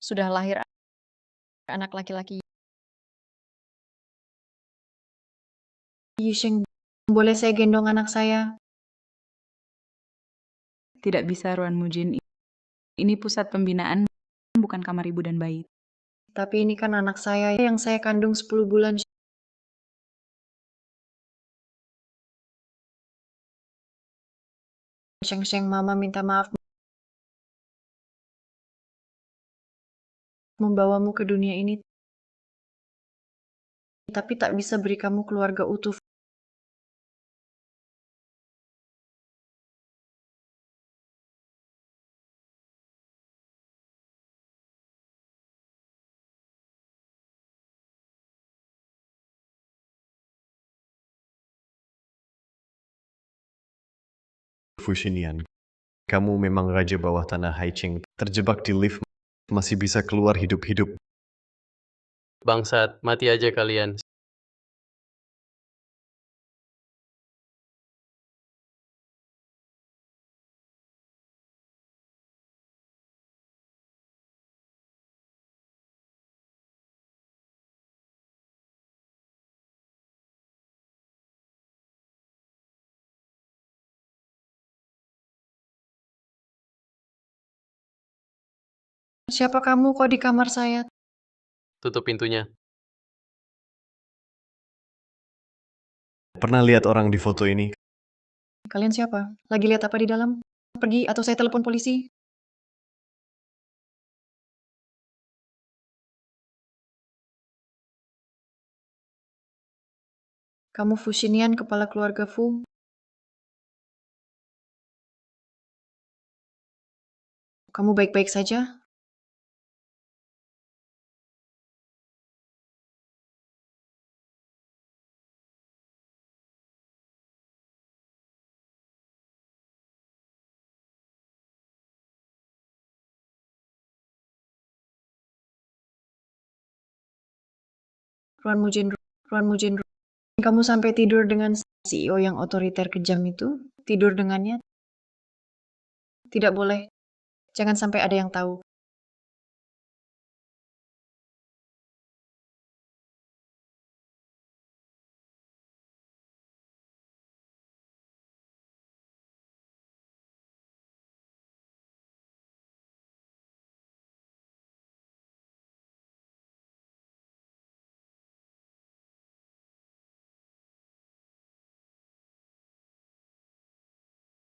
sudah lahir anak laki-laki. Yisheng, boleh saya gendong anak saya? Tidak bisa, Ruan Mujin. Ini pusat pembinaan, bukan kamar ibu dan bayi. Tapi ini kan anak saya yang saya kandung 10 bulan. Sheng, Mama minta maaf membawamu ke dunia ini. Tapi tak bisa beri kamu keluarga utuh. Fushinian, kamu memang raja bawah tanah Haicheng, terjebak di lift masih bisa keluar hidup-hidup. Bangsat, mati aja kalian. Siapa kamu kok di kamar saya? Tutup pintunya. Pernah lihat orang di foto ini? Kalian siapa? Lagi lihat apa di dalam? Pergi atau saya telepon polisi? Kamu Fushinian, kepala keluarga Fu. Kamu baik-baik saja? Ruan Mujin, kamu sampai tidur dengan CEO yang otoriter kejam itu? Tidur dengannya? Tidak boleh. Jangan sampai ada yang tahu.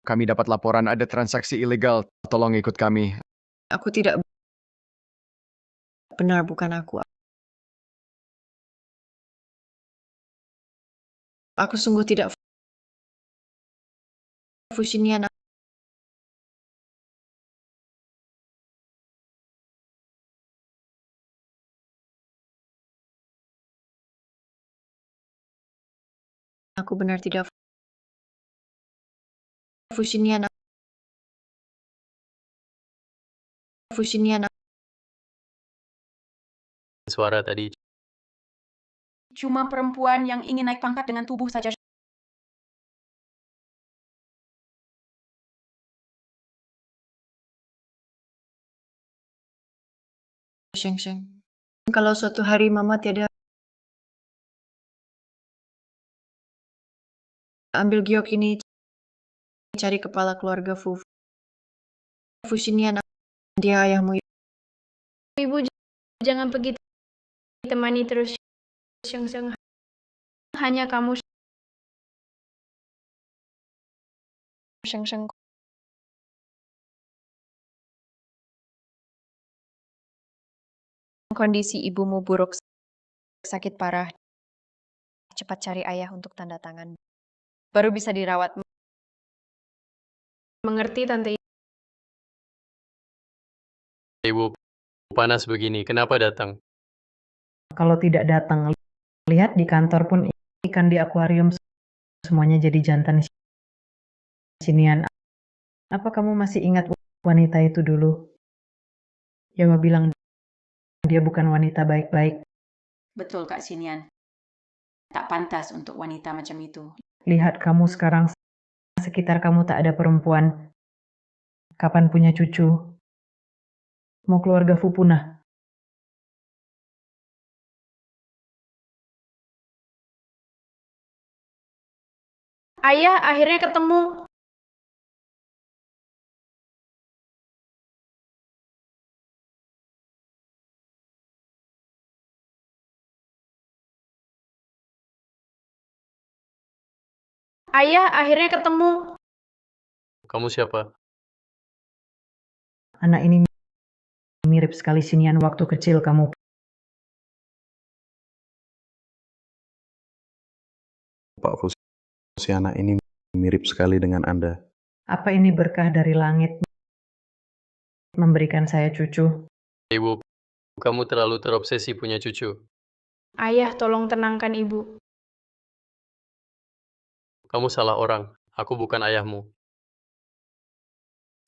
Kami dapat laporan ada transaksi ilegal. Tolong ikut kami. Aku tidak benar, bukan aku. Aku sungguh tidak Fushinian. Aku benar tidak Fushinian. Fushinian. Suara tadi. Cuma perempuan yang ingin naik pangkat dengan tubuh saja. Sheng. Kalau suatu hari Mama tiada ambil giok ini, cari kepala keluarga Fu. Fushinian, dia ayahmu. Ibu jangan pergi, temani terus Sheng. Hanya kamu Sheng. Kondisi ibumu buruk, sakit parah. Cepat cari ayah untuk tanda tangan. Baru bisa dirawat. mengerti tante. Ibu, panas begini, kenapa datang? Kalau tidak datang, lihat di kantor pun ikan di akuarium semuanya jadi jantan sinian. Apa kamu masih ingat wanita itu dulu? Yawa bilang dia bukan wanita baik-baik. Betul, Kak Sinian. Tak pantas untuk wanita macam itu. Lihat kamu sekarang, sekitar kamu tak ada perempuan. Kapan punya cucu? Mau keluarga Fu punah? Ayah, akhirnya ketemu. Ayah, akhirnya ketemu. Kamu siapa? Anak ini mirip sekali Sinian waktu kecil kamu. Pak Fus, si anak ini mirip sekali dengan Anda. Apa ini berkah dari langit memberikan saya cucu? Ibu, kamu terlalu terobsesi punya cucu. Ayah, tolong tenangkan ibu. Kamu salah orang. Aku bukan ayahmu.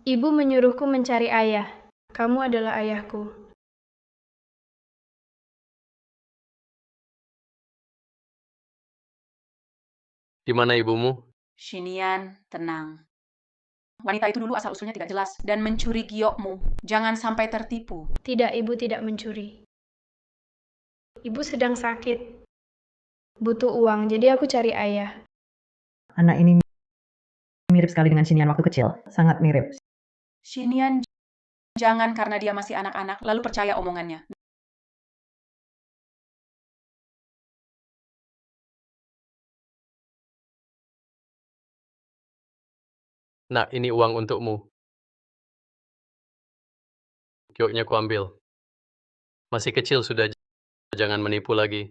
Ibu menyuruhku mencari ayah. Kamu adalah ayahku. Di mana ibumu? Shinian, tenang. Wanita itu dulu asal-usulnya tidak jelas dan mencuri giokmu. Jangan sampai tertipu. Tidak, ibu tidak mencuri. Ibu sedang sakit. Butuh uang, jadi aku cari ayah. Anak ini mirip sekali dengan Sinian waktu kecil. Sangat mirip. Shinian, jangan karena dia masih anak-anak lalu percaya omongannya. Nak, ini uang untukmu. Gioknya kuambil. Masih kecil sudah, jangan menipu lagi.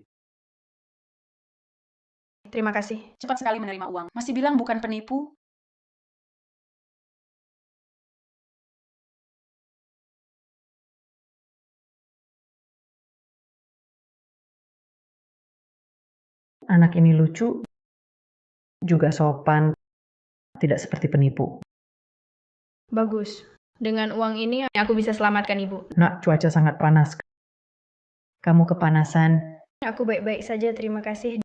Terima kasih. Cepat sekali menerima uang. Masih bilang bukan penipu? Anak ini lucu, juga sopan, tidak seperti penipu. Bagus. Dengan uang ini aku bisa selamatkan ibu. Nak, cuaca sangat panas. Kamu kepanasan. Aku baik-baik saja, terima kasih.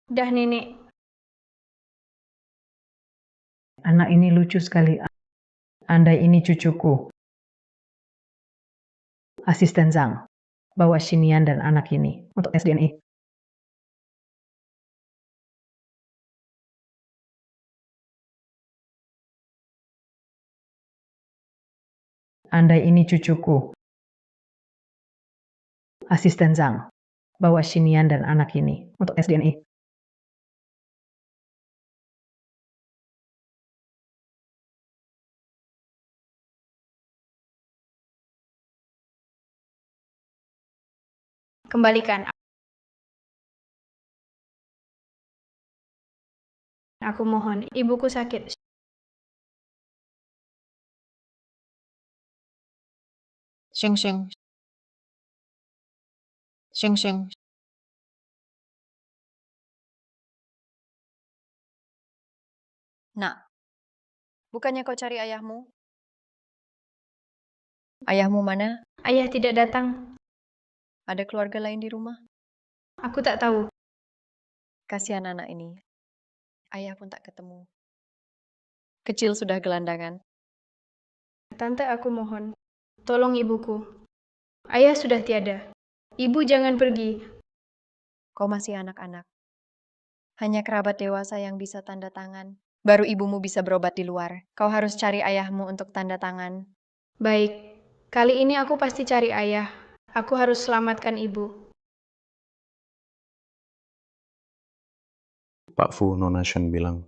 Dah, Nenek. Anak ini lucu sekali. Andai ini cucuku. Asisten Zhang, bawa Shinian dan anak ini untuk tes DNA. Andai ini cucuku. Asisten Zhang, bawa Shinian dan anak ini untuk tes DNA. Kembalikan. Aku mohon, ibuku sakit. Sheng Sheng. Sheng Sheng. Nak, bukannya kau cari ayahmu? Ayahmu mana? Ayah tidak datang. Ada keluarga lain di rumah? Aku tak tahu. Kasihan anak ini. Ayah pun tak ketemu. Kecil sudah gelandangan. Tante, aku mohon. Tolong ibuku. Ayah sudah tiada. Ibu jangan pergi. Kau masih anak-anak. Hanya kerabat dewasa yang bisa tanda tangan. Baru ibumu bisa berobat di luar. Kau harus cari ayahmu untuk tanda tangan. Baik. Kali ini aku pasti cari ayah. Aku harus selamatkan ibu. Pak Fu, Nona Shen bilang,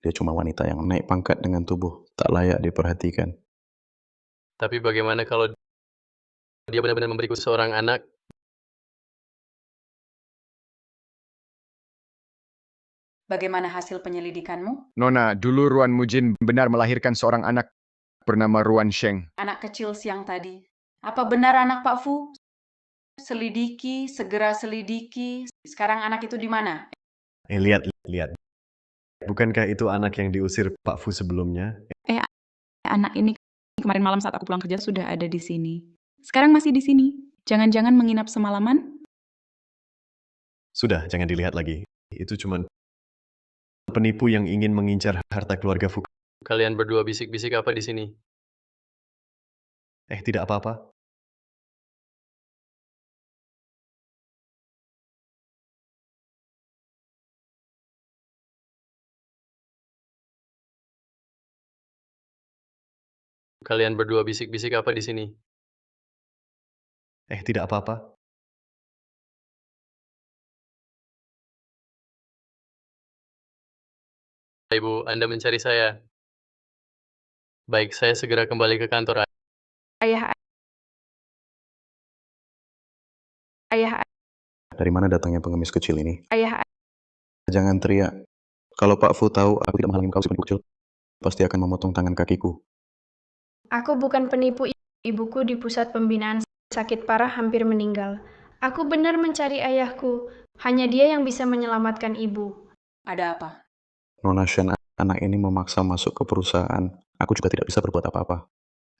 dia cuma wanita yang naik pangkat dengan tubuh, tak layak diperhatikan. Tapi bagaimana kalau dia benar-benar memberiku seorang anak? Bagaimana hasil penyelidikanmu? Nona, dulu Ruan Mujin benar melahirkan seorang anak bernama Ruan Sheng. Anak kecil siang tadi. Apa benar anak Pak Fu? Selidiki, segera selidiki. Sekarang anak itu di mana? Lihat. Bukankah itu anak yang diusir Pak Fu sebelumnya? Anak ini kemarin malam saat aku pulang kerja sudah ada di sini. Sekarang masih di sini. Jangan-jangan menginap semalaman? Sudah, jangan dilihat lagi. Itu cuma penipu yang ingin mengincar harta keluarga Fu. Kalian berdua bisik-bisik apa di sini? Tidak apa-apa. Kalian berdua bisik-bisik apa di sini? Tidak apa-apa. Ibu, Anda mencari saya. Baik, saya segera kembali ke kantor. Ayah, ayah, Dari mana datangnya pengemis kecil ini? ayah, Jangan teriak. Kalau Pak Fu tahu aku tidak menghalangi kau si penipu kecil, pasti akan memotong tangan kakiku. aku bukan penipu. Ibuku di pusat pembinaan sakit parah hampir meninggal. Aku benar mencari ayahku. Hanya dia yang bisa menyelamatkan ibu. Ada apa? Nona Shen, anak ini memaksa masuk ke perusahaan. Aku juga tidak bisa berbuat apa-apa.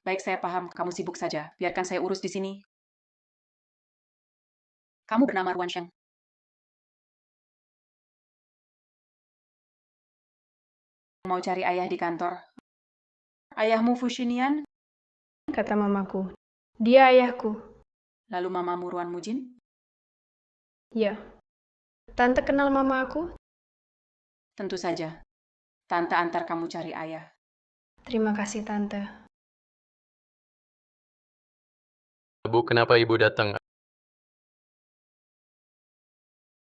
Baik, saya paham. Kamu sibuk saja. Biarkan saya urus di sini. Kamu bernama Ruan Sheng. Mau cari ayah di kantor. Ayahmu Fushinian, Kata mamaku. Dia ayahku. lalu mamamu Ruan Mujin. Ya. Tante kenal mama aku? Tentu saja. Tante antar kamu cari ayah. Terima kasih, Tante. Bu, kenapa ibu datang?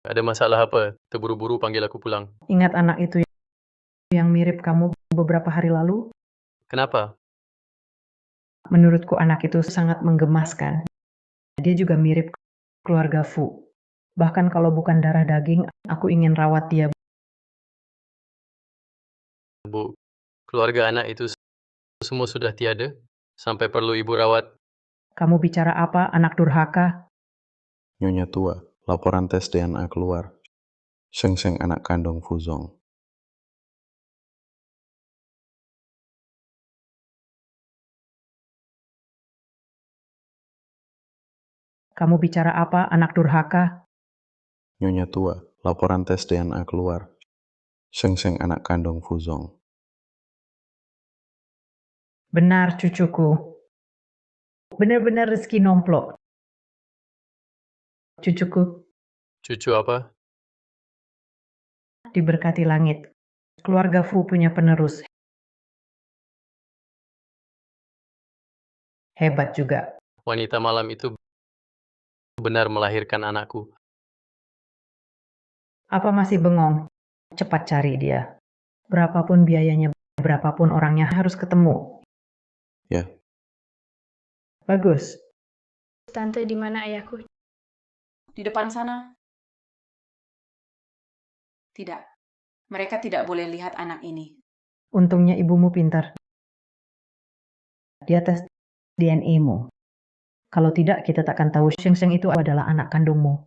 Ada masalah apa? Terburu-buru panggil aku pulang. Ingat anak itu yang mirip kamu beberapa hari lalu? Kenapa? Menurutku anak itu sangat menggemaskan. Dia juga mirip keluarga Fu. Bahkan kalau bukan darah daging, aku ingin rawat dia. Bu, keluarga anak itu semua sudah tiada? Sampai perlu ibu rawat? Kamu bicara apa, anak durhaka? Nyonya tua, laporan tes DNA keluar. Sheng Sheng anak kandung Fu Zong. Kamu bicara apa, anak durhaka? Nyonya tua, laporan tes DNA keluar. Sheng Sheng anak kandung Fu Zong. Benar, cucuku. Benar-benar rezeki nomplok. Cucuku Cucu apa? diberkati langit. Keluarga Fu punya penerus. Hebat juga. Wanita malam itu benar melahirkan anakku. Apa masih bengong? Cepat cari dia. Berapapun biayanya, berapapun orangnya harus ketemu. Ya, Bagus. Tante, di mana ayahku? Di depan sana. Tidak. Mereka tidak boleh lihat anak ini. Untungnya ibumu pintar. Dia tes DNA-mu. Kalau tidak, kita takkan tahu Sheng Sheng itu adalah anak kandungmu.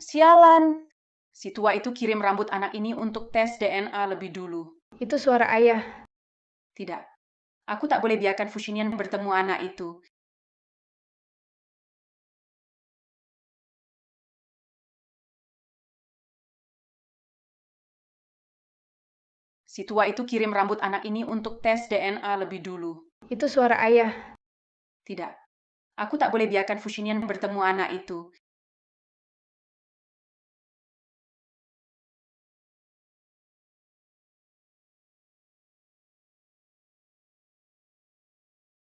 Sialan. Si tua itu kirim rambut anak ini untuk tes DNA lebih dulu. Itu suara ayah. Tidak. Aku tak boleh biarkan Fushinian bertemu anak itu. Si tua itu kirim rambut anak ini untuk tes DNA lebih dulu. Itu suara ayah. Tidak. Aku tak boleh biarkan Fushinian bertemu anak itu.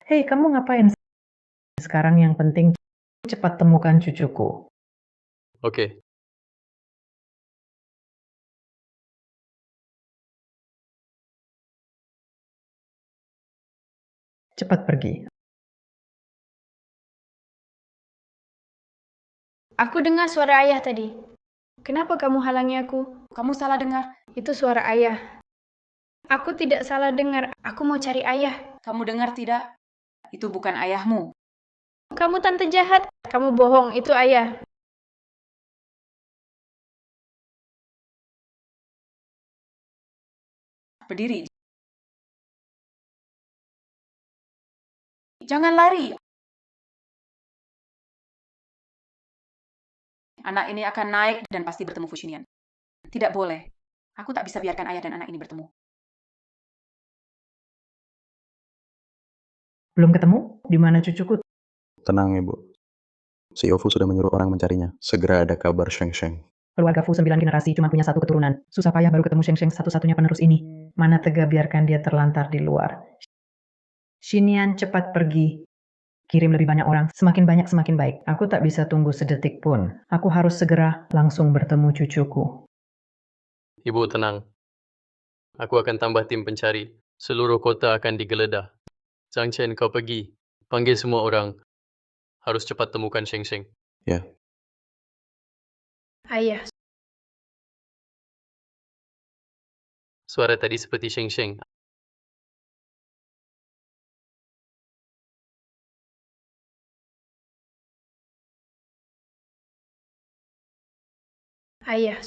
Hei, kamu ngapain? Sekarang yang penting cepat temukan cucuku. Oke. Cepat pergi. Aku dengar suara ayah tadi. Kenapa kamu halangi aku? Kamu salah dengar. Itu suara ayah. Aku tidak salah dengar. Aku mau cari ayah. Kamu dengar tidak? Itu bukan ayahmu. Kamu tante jahat. Kamu bohong. Itu ayah. Berdiri. Jangan lari. Anak ini akan naik dan pasti bertemu Fushinian. Tidak boleh. Aku tak bisa biarkan ayah dan anak ini bertemu. Belum ketemu? Di mana cucuku? tenang Ibu. CEO Fu sudah menyuruh orang mencarinya. Segera ada kabar Sheng Sheng. Keluarga Fu 9 generasi cuma punya satu keturunan. Susah payah baru ketemu Sheng Sheng satu-satunya penerus ini. Mana tega biarkan dia terlantar di luar. Xinian cepat pergi. Kirim lebih banyak orang. Semakin banyak semakin baik. Aku tak bisa tunggu sedetik pun. Aku harus segera langsung bertemu cucuku. Ibu tenang. Aku akan tambah tim pencari. Seluruh kota akan digeledah. Zhang Chen, kau pergi. Panggil semua orang. Harus cepat temukan Sheng Sheng. Ya, Ayah, Suara tadi seperti Sheng Sheng. ayah,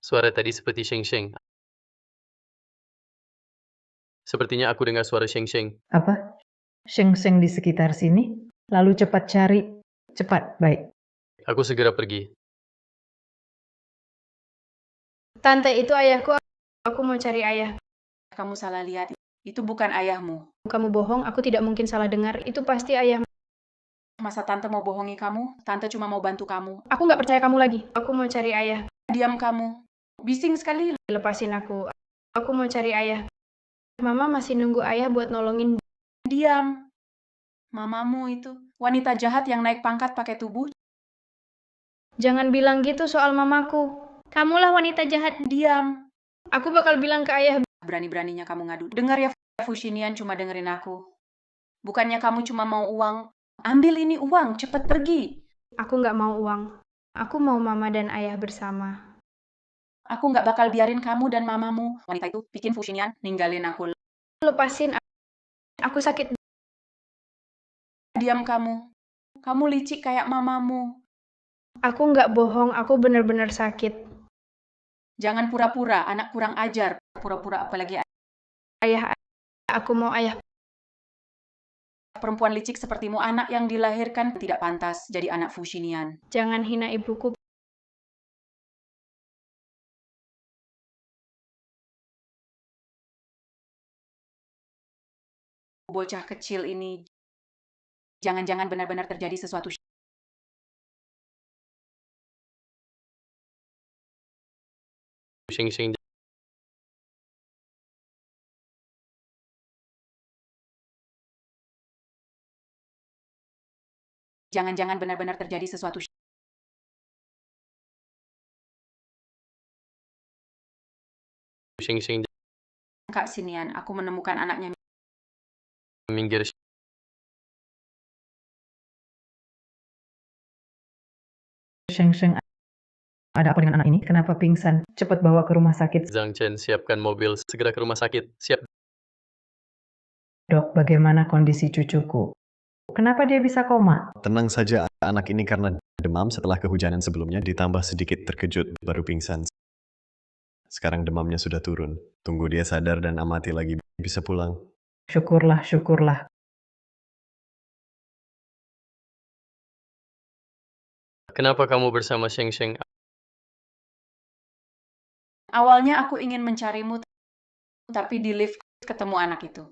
Suara tadi seperti Sheng Sheng. Sepertinya aku dengar suara Sheng Sheng. Apa? Sheng Sheng di sekitar sini? Lalu cepat cari. Cepat, baik. Aku segera pergi. tante itu ayahku. Aku mau cari ayah. Kamu salah lihat. Itu bukan ayahmu. Kamu bohong, aku tidak mungkin salah dengar. Itu pasti ayah. Masa tante mau bohongi kamu? Tante cuma mau bantu kamu. Aku nggak percaya kamu lagi. Aku mau cari ayah. Diam kamu. Bising sekali. Lepasin aku. Aku mau cari ayah. Mama masih nunggu ayah buat nolongin. Diam. Mamamu itu wanita jahat yang naik pangkat pakai tubuh. Jangan bilang gitu soal mamaku. Kamulah wanita jahat. Diam. Aku bakal bilang ke ayah. Berani-beraninya kamu ngadu. Dengar ya, Fushinian cuma dengerin aku. Bukannya kamu cuma mau uang. Ambil ini uang, cepet pergi. Aku nggak mau uang. Aku mau mama dan ayah bersama. Aku nggak bakal biarin kamu dan mamamu, wanita itu, bikin Fushinian ninggalin aku. Lepasin. Aku sakit. Diam kamu. Kamu licik kayak mamamu. Aku nggak bohong. Aku bener-bener sakit. Jangan pura-pura, anak kurang ajar. Pura-pura apalagi Ayah, aku mau ayah. perempuan licik sepertimu, anak yang dilahirkan tidak pantas jadi anak Fushinian. Jangan hina ibuku. Bocah kecil ini, jangan-jangan benar-benar terjadi sesuatu. Sheng Sheng. Jangan-jangan benar-benar terjadi sesuatu. Sheng Sheng. Kak Sinian, aku menemukan anaknya. Minggir. Sheng Sheng, ada apa dengan anak ini? Kenapa pingsan? Cepat bawa ke rumah sakit. Zhang Chen, siapkan mobil. Segera ke rumah sakit. Siap. Dok, bagaimana kondisi cucuku? Kenapa dia bisa koma? Tenang saja, anak ini karena demam setelah kehujanan sebelumnya ditambah sedikit terkejut baru pingsan. Sekarang demamnya sudah turun. Tunggu dia sadar dan amati lagi bisa pulang. Syukurlah, syukurlah. Kenapa kamu bersama Sheng Sheng? Awalnya aku ingin mencarimu, tapi di lift ketemu anak itu.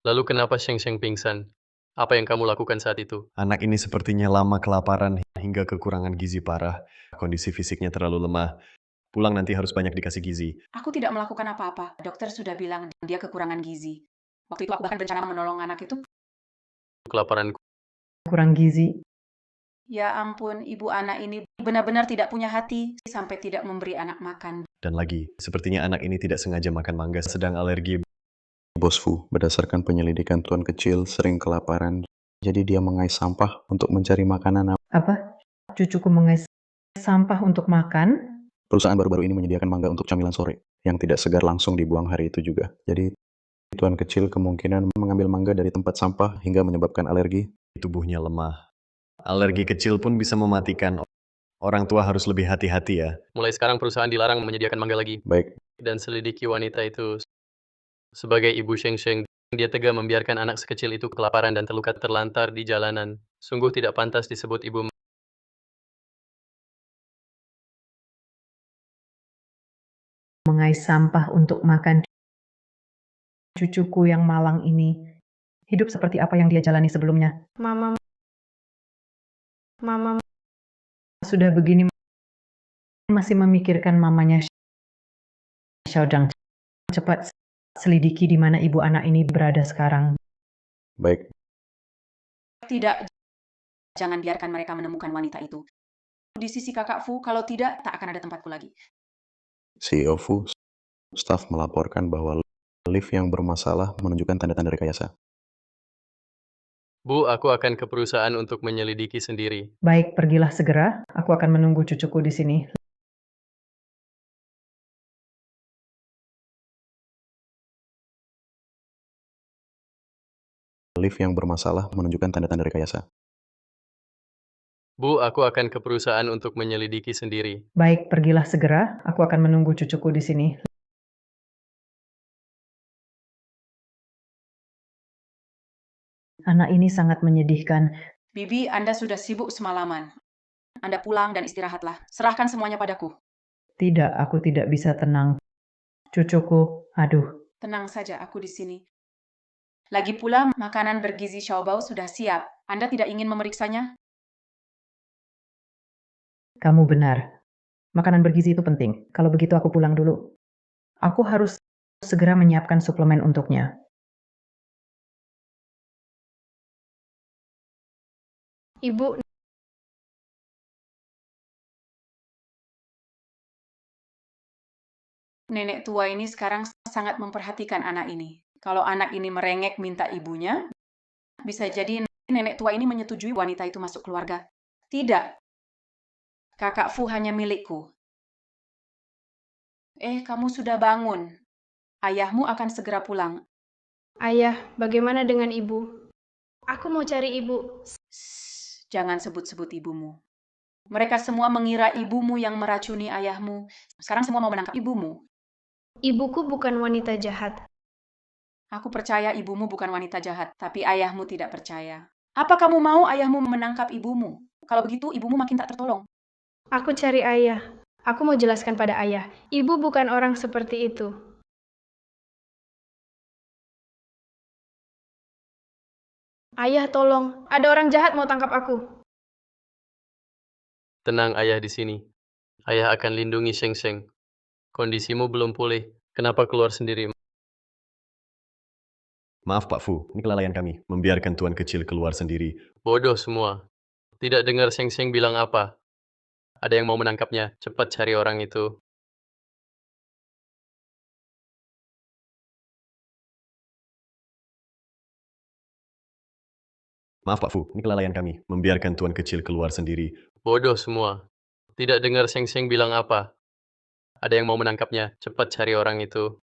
Lalu kenapa Sheng Sheng pingsan? Apa yang kamu lakukan saat itu? Anak ini sepertinya lama kelaparan hingga kekurangan gizi parah. Kondisi fisiknya terlalu lemah. Pulang nanti harus banyak dikasih gizi. Aku tidak melakukan apa-apa. Dokter sudah bilang dia kekurangan gizi. Waktu itu aku bahkan berencana menolong anak itu. Kelaparan. Kurang gizi. Ya ampun, ibu anak ini benar-benar tidak punya hati sampai tidak memberi anak makan. Dan lagi, sepertinya anak ini tidak sengaja makan mangga sedang alergi. Bos Fu, berdasarkan penyelidikan tuan kecil sering kelaparan. Jadi dia mengais sampah untuk mencari makanan. Apa? Cucuku mengais sampah untuk makan? Perusahaan baru-baru ini menyediakan mangga untuk camilan sore, yang tidak segar langsung dibuang hari itu juga. Jadi, tuan kecil kemungkinan mengambil mangga dari tempat sampah hingga menyebabkan alergi. Tubuhnya lemah. Alergi kecil pun bisa mematikan. Orang tua harus lebih hati-hati ya. Mulai sekarang perusahaan dilarang menyediakan mangga lagi. Baik, Dan selidiki wanita itu. Sebagai ibu Sheng Sheng, dia tega membiarkan anak sekecil itu kelaparan dan terluka terlantar di jalanan. Sungguh tidak pantas disebut ibu. Mengais sampah untuk makan. Cucuku yang malang ini Hidup seperti apa yang dia jalani sebelumnya. Mama, Mama, Sudah begini masih memikirkan mamanya Xiaodang. Cepat selidiki di mana ibu anak ini berada sekarang. Baik, Tidak, jangan biarkan mereka menemukan wanita itu. Di sisi kakak Fu, kalau tidak, tak akan ada tempatku lagi. CEO Fu, staf melaporkan bahwa lift yang bermasalah menunjukkan tanda-tanda rekayasa. Bu, aku akan ke perusahaan untuk menyelidiki sendiri. Baik, pergilah segera. Aku akan menunggu cucuku di sini. Lift yang bermasalah menunjukkan tanda-tanda rekayasa. Bu, aku akan ke perusahaan untuk menyelidiki sendiri. Baik, pergilah segera. Aku akan menunggu cucuku di sini. Anak ini sangat menyedihkan. Bibi, Anda sudah sibuk semalaman. Anda pulang dan istirahatlah. Serahkan semuanya padaku. Tidak, aku tidak bisa tenang. Cucuku, aduh. Tenang saja, aku di sini. Lagi pula, makanan bergizi Xiaobao sudah siap. Anda tidak ingin memeriksanya? Kamu benar. Makanan bergizi itu penting. Kalau begitu aku pulang dulu. Aku harus segera menyiapkan suplemen untuknya. Ibu, Nenek tua ini sekarang sangat memperhatikan anak ini. Kalau anak ini merengek minta ibunya, bisa jadi nenek tua ini menyetujui wanita itu masuk keluarga. Tidak. Kakak Fu hanya milikku. Kamu sudah bangun. Ayahmu akan segera pulang. ayah, bagaimana dengan ibu? Aku mau cari ibu. Jangan sebut-sebut ibumu. Mereka semua mengira ibumu yang meracuni ayahmu. Sekarang semua mau menangkap ibumu. Ibuku bukan wanita jahat. Aku percaya ibumu bukan wanita jahat, tapi ayahmu tidak percaya. Apa kamu mau ayahmu menangkap ibumu? Kalau begitu, ibumu makin tak tertolong. Aku cari ayah. Aku mau jelaskan pada ayah. Ibu bukan orang seperti itu. Ayah, tolong. Ada orang jahat mau tangkap aku. Tenang, ayah di sini. Ayah akan lindungi Sheng Sheng. Kondisimu belum pulih. Kenapa keluar sendiri? Maaf Pak Fu, ini kelalaian kami. Membiarkan tuan kecil keluar sendiri. Bodoh semua. Tidak dengar Sheng Sheng bilang apa. Ada yang mau menangkapnya. Cepat cari orang itu. Maaf Pak Fu, ini kelalaian kami. Membiarkan tuan kecil keluar sendiri. Bodoh semua. Tidak dengar Sheng Sheng bilang apa. Ada yang mau menangkapnya. Cepat cari orang itu.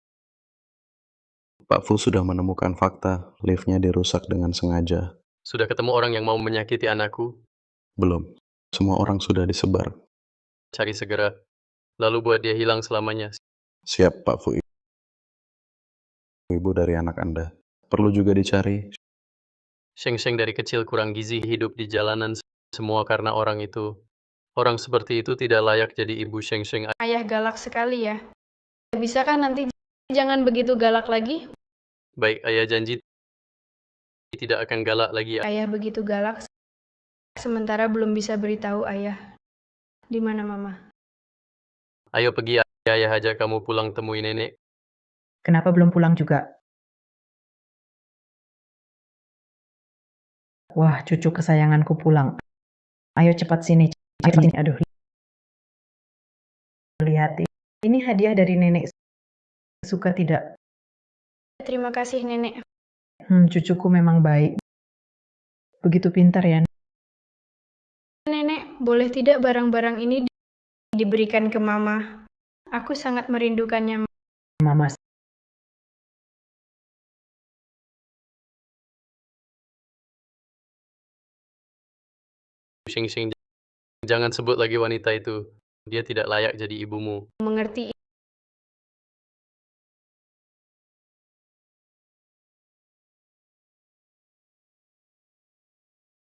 Pak Fu sudah menemukan fakta, liftnya dirusak dengan sengaja. Sudah ketemu orang yang mau menyakiti anakku? Belum. Semua orang sudah disebar. Cari segera. Lalu buat dia hilang selamanya. Siap, Pak Fu. Ibu dari anak Anda. Perlu juga dicari. Sheng Sheng dari kecil kurang gizi hidup di jalanan. Semua karena orang itu. Orang seperti itu tidak layak jadi ibu Sheng Sheng. Ayah galak sekali ya. Bisakah nanti jangan begitu galak lagi? Baik, ayah janji tidak akan galak lagi. Ayah begitu galak, sementara belum bisa beritahu ayah. Di mana mama? Ayo pergi, ayah ajak kamu pulang temui nenek. Kenapa belum pulang juga? Wah, cucu kesayanganku pulang. Ayo cepat sini. Cepat sini. Aduh. Lihat. Ini hadiah dari nenek. Suka tidak? Terima kasih nenek. Cucuku memang baik. Begitu pintar ya. Nenek, boleh tidak barang-barang ini diberikan ke mama? Aku sangat merindukannya. Mama. Sheng Sheng, jangan sebut lagi wanita itu. Dia tidak layak jadi ibumu. Mengerti.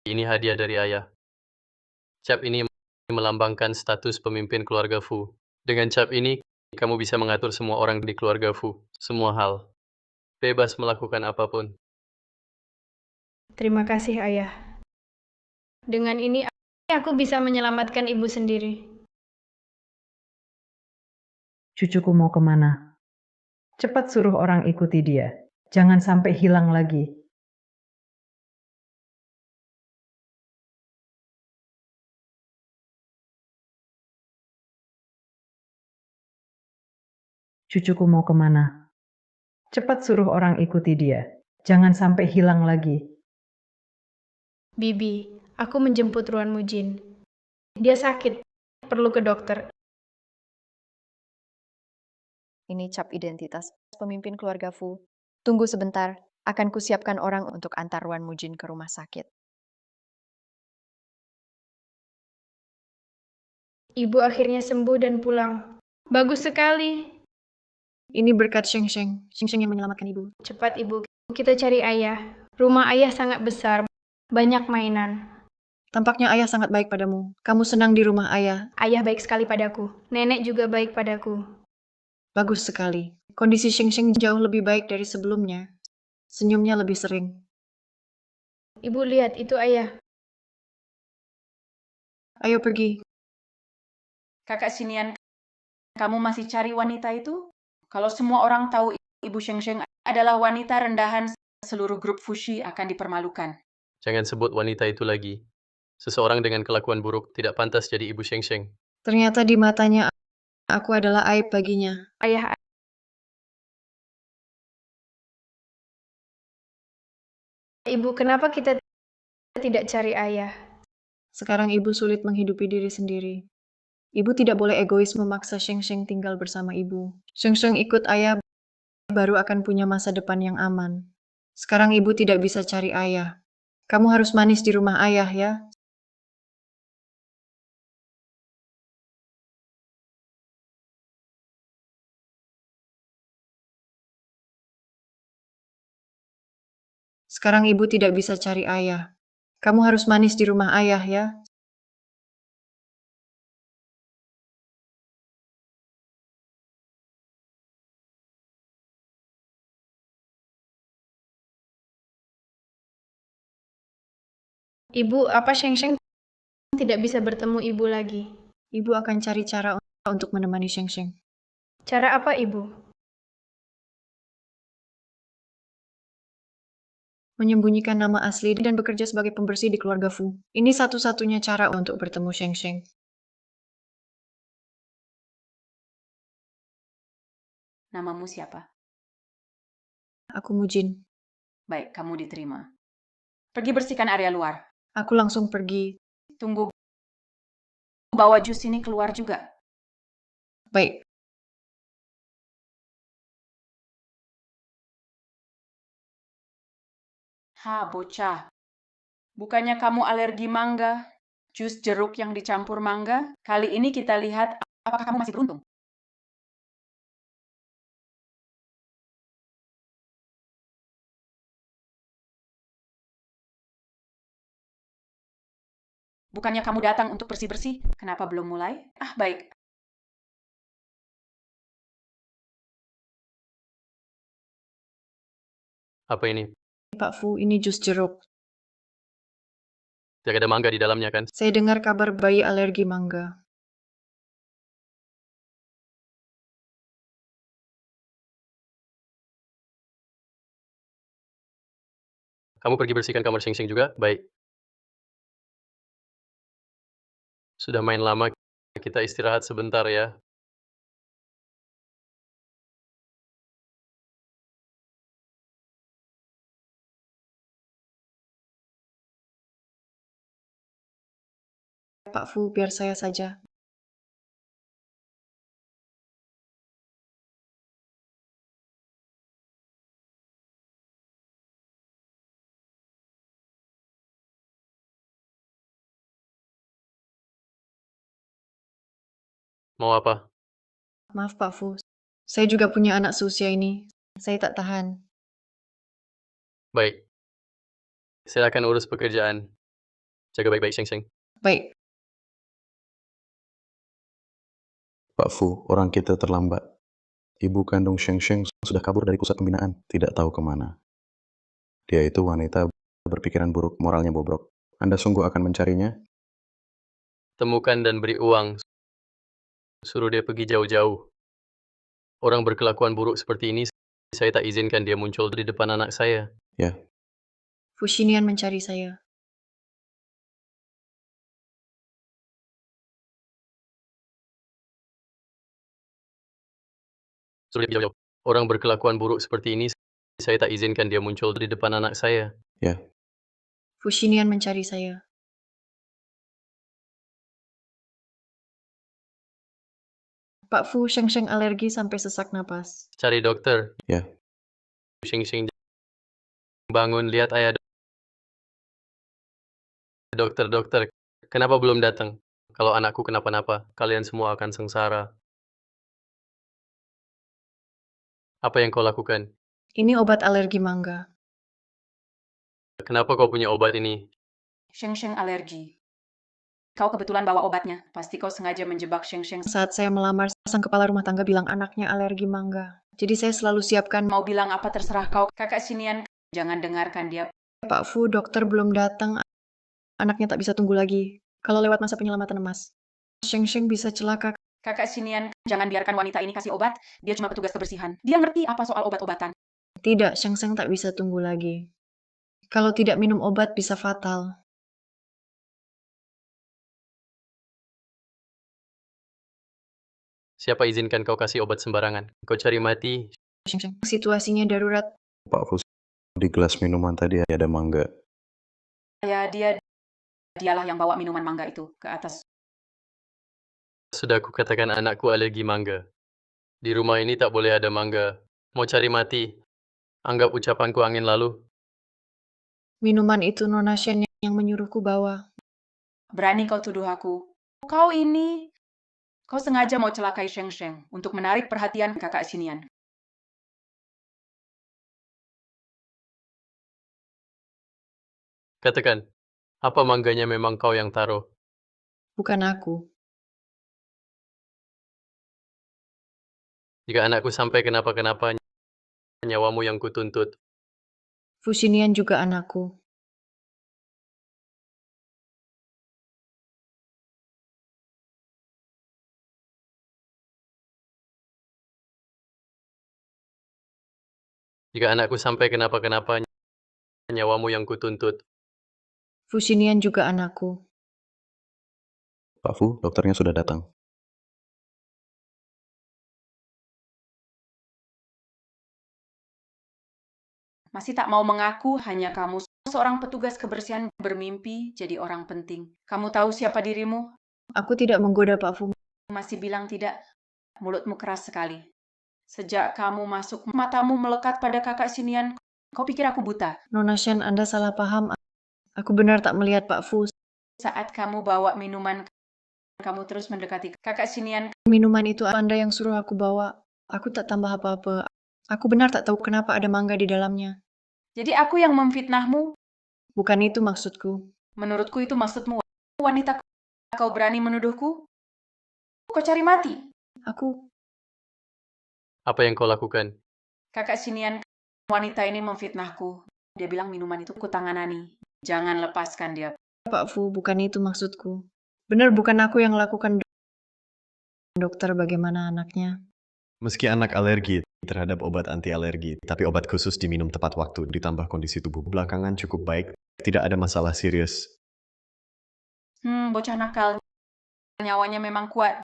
Ini hadiah dari ayah. Cap ini melambangkan status pemimpin keluarga Fu. Dengan cap ini, kamu bisa mengatur semua orang di keluarga Fu. Semua hal. Bebas melakukan apapun. Terima kasih, Ayah. Dengan ini, aku bisa menyelamatkan ibu sendiri. Cucuku mau kemana? Cepat suruh orang ikuti dia. Jangan sampai hilang lagi. Cucuku mau kemana? Cepat suruh orang ikuti dia. Jangan sampai hilang lagi. Bibi, aku menjemput Ruan Mujin. Dia sakit, perlu ke dokter. Ini cap identitas pemimpin keluarga Fu. Tunggu sebentar, akan kusiapkan orang untuk antar Wan Mujin ke rumah sakit. Ibu akhirnya sembuh dan pulang. Bagus sekali. Ini berkat Sheng Sheng. Sheng Sheng yang menyelamatkan ibu. Cepat, Ibu. Kita cari Ayah. Rumah Ayah sangat besar, banyak mainan. Tampaknya ayah sangat baik padamu. Kamu senang di rumah ayah. Ayah baik sekali padaku. Nenek juga baik padaku. Bagus sekali. Kondisi Sheng Sheng jauh lebih baik dari sebelumnya. Senyumnya lebih sering. Ibu lihat, itu Ayah. Ayo pergi. Kakak Sinian, kamu masih cari wanita itu? Kalau semua orang tahu Ibu Sheng Sheng adalah wanita rendahan, seluruh grup Fushi akan dipermalukan. Jangan sebut wanita itu lagi. Seseorang dengan kelakuan buruk tidak pantas jadi ibu Sheng Sheng. Ternyata di matanya aku adalah aib baginya. Ayah, Ibu, kenapa kita tidak cari Ayah? Sekarang ibu sulit menghidupi diri sendiri. Ibu tidak boleh egois memaksa Sheng Sheng tinggal bersama ibu. Sheng Sheng ikut ayah baru akan punya masa depan yang aman. Sekarang ibu tidak bisa cari ayah. Kamu harus manis di rumah ayah ya. Sekarang ibu tidak bisa cari ayah. Kamu harus manis di rumah ayah ya. Ibu, apa Sheng Sheng tidak bisa bertemu Ibu lagi? Ibu akan cari cara untuk menemani Sheng Sheng. Cara apa, Ibu? Menyembunyikan nama asli dan bekerja sebagai pembersih di keluarga Fu. Ini satu-satunya cara untuk bertemu Sheng Sheng. Namamu siapa? Aku Mujin. Baik, kamu diterima. Pergi bersihkan area luar. Aku langsung pergi. Tunggu, bawa jus ini keluar juga. Baik. Ha, bocah. Bukannya kamu alergi mangga? Jus jeruk yang dicampur mangga? Kali ini kita lihat apakah kamu masih beruntung. Bukannya kamu datang untuk bersih-bersih? Kenapa belum mulai? Ah, baik. Apa ini? Pak Fu, ini jus jeruk. Tidak ada mangga di dalamnya kan? Saya dengar kabar bayi alergi mangga. Kamu pergi bersihkan kamar Sheng Sheng juga? Baik. Sudah main lama, kita istirahat sebentar ya. Pak Fu, biar saya saja. Mau apa? Maaf Pak Fu, saya juga punya anak seusia ini. Saya tak tahan. Baik. Saya akan urus pekerjaan. Jaga baik-baik Sheng Sheng. Baik. Pak Fu, orang kita terlambat. Ibu kandung Sheng Sheng sudah kabur dari pusat pembinaan, tidak tahu kemana. Dia itu wanita berpikiran buruk, moralnya bobrok. Anda sungguh akan mencarinya? Temukan dan beri uang. Suruh dia pergi jauh-jauh. Orang berkelakuan buruk seperti ini, saya tak izinkan dia muncul di depan anak saya. Ya, Fushinian mencari saya. Suruh dia pergi jauh-jauh. Orang berkelakuan buruk seperti ini, saya tak izinkan dia muncul di depan anak saya. ya. Fushinian mencari saya. Pak Fu, Sheng Sheng alergi sampai sesak napas. Cari dokter. Ya. Shing-shing bangun, lihat ayah. Dokter, kenapa belum datang? Kalau anakku kenapa-napa, kalian semua akan sengsara. Apa yang kau lakukan? Ini obat alergi mangga. Kenapa kau punya obat ini? Sheng Sheng alergi. Kau kebetulan bawa obatnya. Pasti kau sengaja menjebak Sheng Sheng. Saat saya melamar, sang kepala rumah tangga bilang anaknya alergi mangga. Jadi saya selalu siapkan. Mau bilang apa terserah kau. Kakak Sinian, jangan dengarkan dia. Pak Fu, dokter belum datang. Anaknya tak bisa tunggu lagi. Kalau lewat masa penyelamatan emas, Sheng Sheng bisa celaka. Kakak Sinian, jangan biarkan wanita ini kasih obat. Dia cuma petugas kebersihan. Dia ngerti apa soal obat-obatan. Tidak, Sheng Sheng tak bisa tunggu lagi. Kalau tidak minum obat bisa fatal. Siapa izinkan kau kasih obat sembarangan? Kau cari mati. Sheng Sheng, situasinya darurat. Pak Fus, di gelas minuman tadi ada mangga. Ya, dialah yang bawa minuman mangga itu ke atas. Sudah aku katakan anakku alergi mangga. Di rumah ini tak boleh ada mangga. Mau cari mati? Anggap ucapanku angin lalu. Minuman itu Nona Shen yang menyuruhku bawa. Berani kau tuduh aku. Kau sengaja mau celakai Sheng Sheng untuk menarik perhatian kakak Sinian. Katakan, apa mangganya memang kau yang taruh? Bukan aku. Jika anakku sampai kenapa-kenapa, nyawamu yang kutuntut. Fushinian juga anakku. Jika anakku sampai kenapa-kenapa, nyawamu yang kutuntut. Fushinian juga anakku. Pak Fu, dokternya sudah datang. Masih tak mau mengaku hanya kamu seorang petugas kebersihan bermimpi jadi orang penting. Kamu tahu siapa dirimu? Aku tidak menggoda Pak Fu. Masih bilang tidak. Mulutmu keras sekali. Sejak kamu masuk, matamu melekat pada kakak Sinian. Kau pikir aku buta? Nona Shen, Anda salah paham. Aku benar tak melihat Pak Fu. Saat kamu bawa minuman, kamu terus mendekati kakak Sinian. Minuman itu Anda yang suruh aku bawa. Aku tak tambah apa-apa. Aku benar tak tahu kenapa ada mangga di dalamnya. Jadi aku yang memfitnahmu. Bukan itu maksudku. Menurutku itu maksudmu. Wanita, kau berani menuduhku? Kau cari mati. Aku, Apa yang kau lakukan? Kakak Sinian, wanita ini memfitnahku. Dia bilang minuman itu kutanganani. Jangan lepaskan dia. Pak Fu, bukan itu maksudku. Benar bukan aku yang lakukan. Dokter, bagaimana anaknya? Meski anak alergi terhadap obat anti alergi, tapi obat khusus diminum tepat waktu ditambah kondisi tubuh belakangan cukup baik, tidak ada masalah serius. Bocah nakal. Nyawanya memang kuat.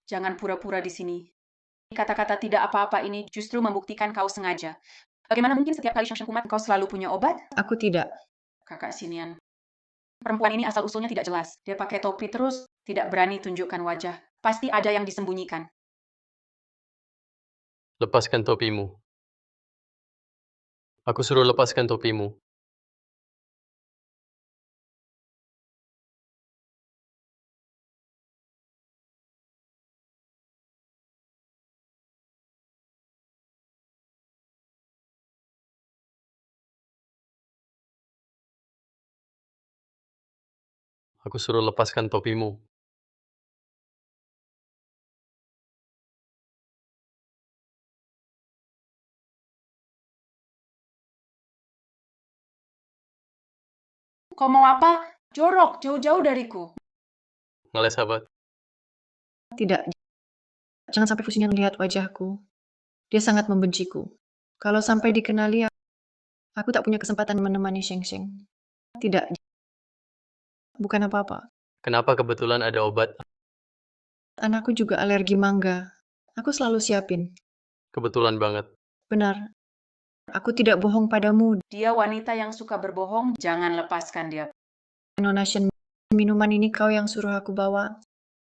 Jangan pura-pura di sini. Kata-kata tidak apa-apa ini justru membuktikan kau sengaja. Bagaimana mungkin setiap kali Sheng Sheng kumat kau selalu punya obat? Aku tidak. Kakak Sinian. Perempuan ini asal-usulnya tidak jelas. Dia pakai topi terus, tidak berani tunjukkan wajah. Pasti ada yang disembunyikan. Lepaskan topimu. Aku suruh lepaskan topimu. Aku suruh lepaskan topimu. Kau mau apa? Jorok, jauh-jauh dariku. Ngeles sahabat. Tidak, jangan sampai Fusian lihat wajahku. Dia sangat membenciku. Kalau sampai dikenali, aku tak punya kesempatan menemani Sheng Sheng. Tidak, bukan apa-apa. Kenapa kebetulan ada obat? Anakku juga alergi mangga. Aku selalu siapin. Kebetulan banget. Benar, aku tidak bohong padamu. Dia wanita yang suka berbohong, jangan lepaskan dia. Nona Shen, minuman ini kau yang suruh aku bawa.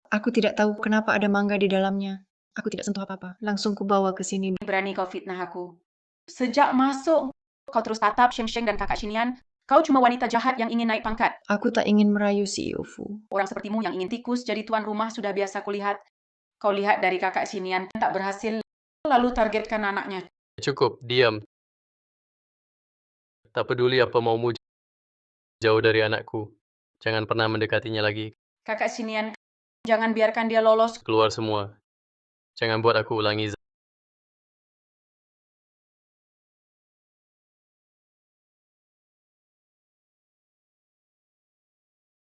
Aku tidak tahu kenapa ada mangga di dalamnya. Aku tidak sentuh apa-apa. Langsung ku bawa ke sini. Berani kau fitnah aku. Sejak masuk, kau terus tatap Sheng Sheng dan kakak Xinian. Kau cuma wanita jahat yang ingin naik pangkat. Aku tak ingin merayu CEO Fu. Orang sepertimu yang ingin tikus jadi tuan rumah sudah biasa kulihat. Kau lihat dari kakak Xinian tak berhasil, lalu targetkan anaknya. Cukup, diam. Tak peduli apa maumu jauh dari anakku. Jangan pernah mendekatinya lagi. Kakak Xinian, jangan biarkan dia lolos. Keluar semua. Jangan buat aku ulangi.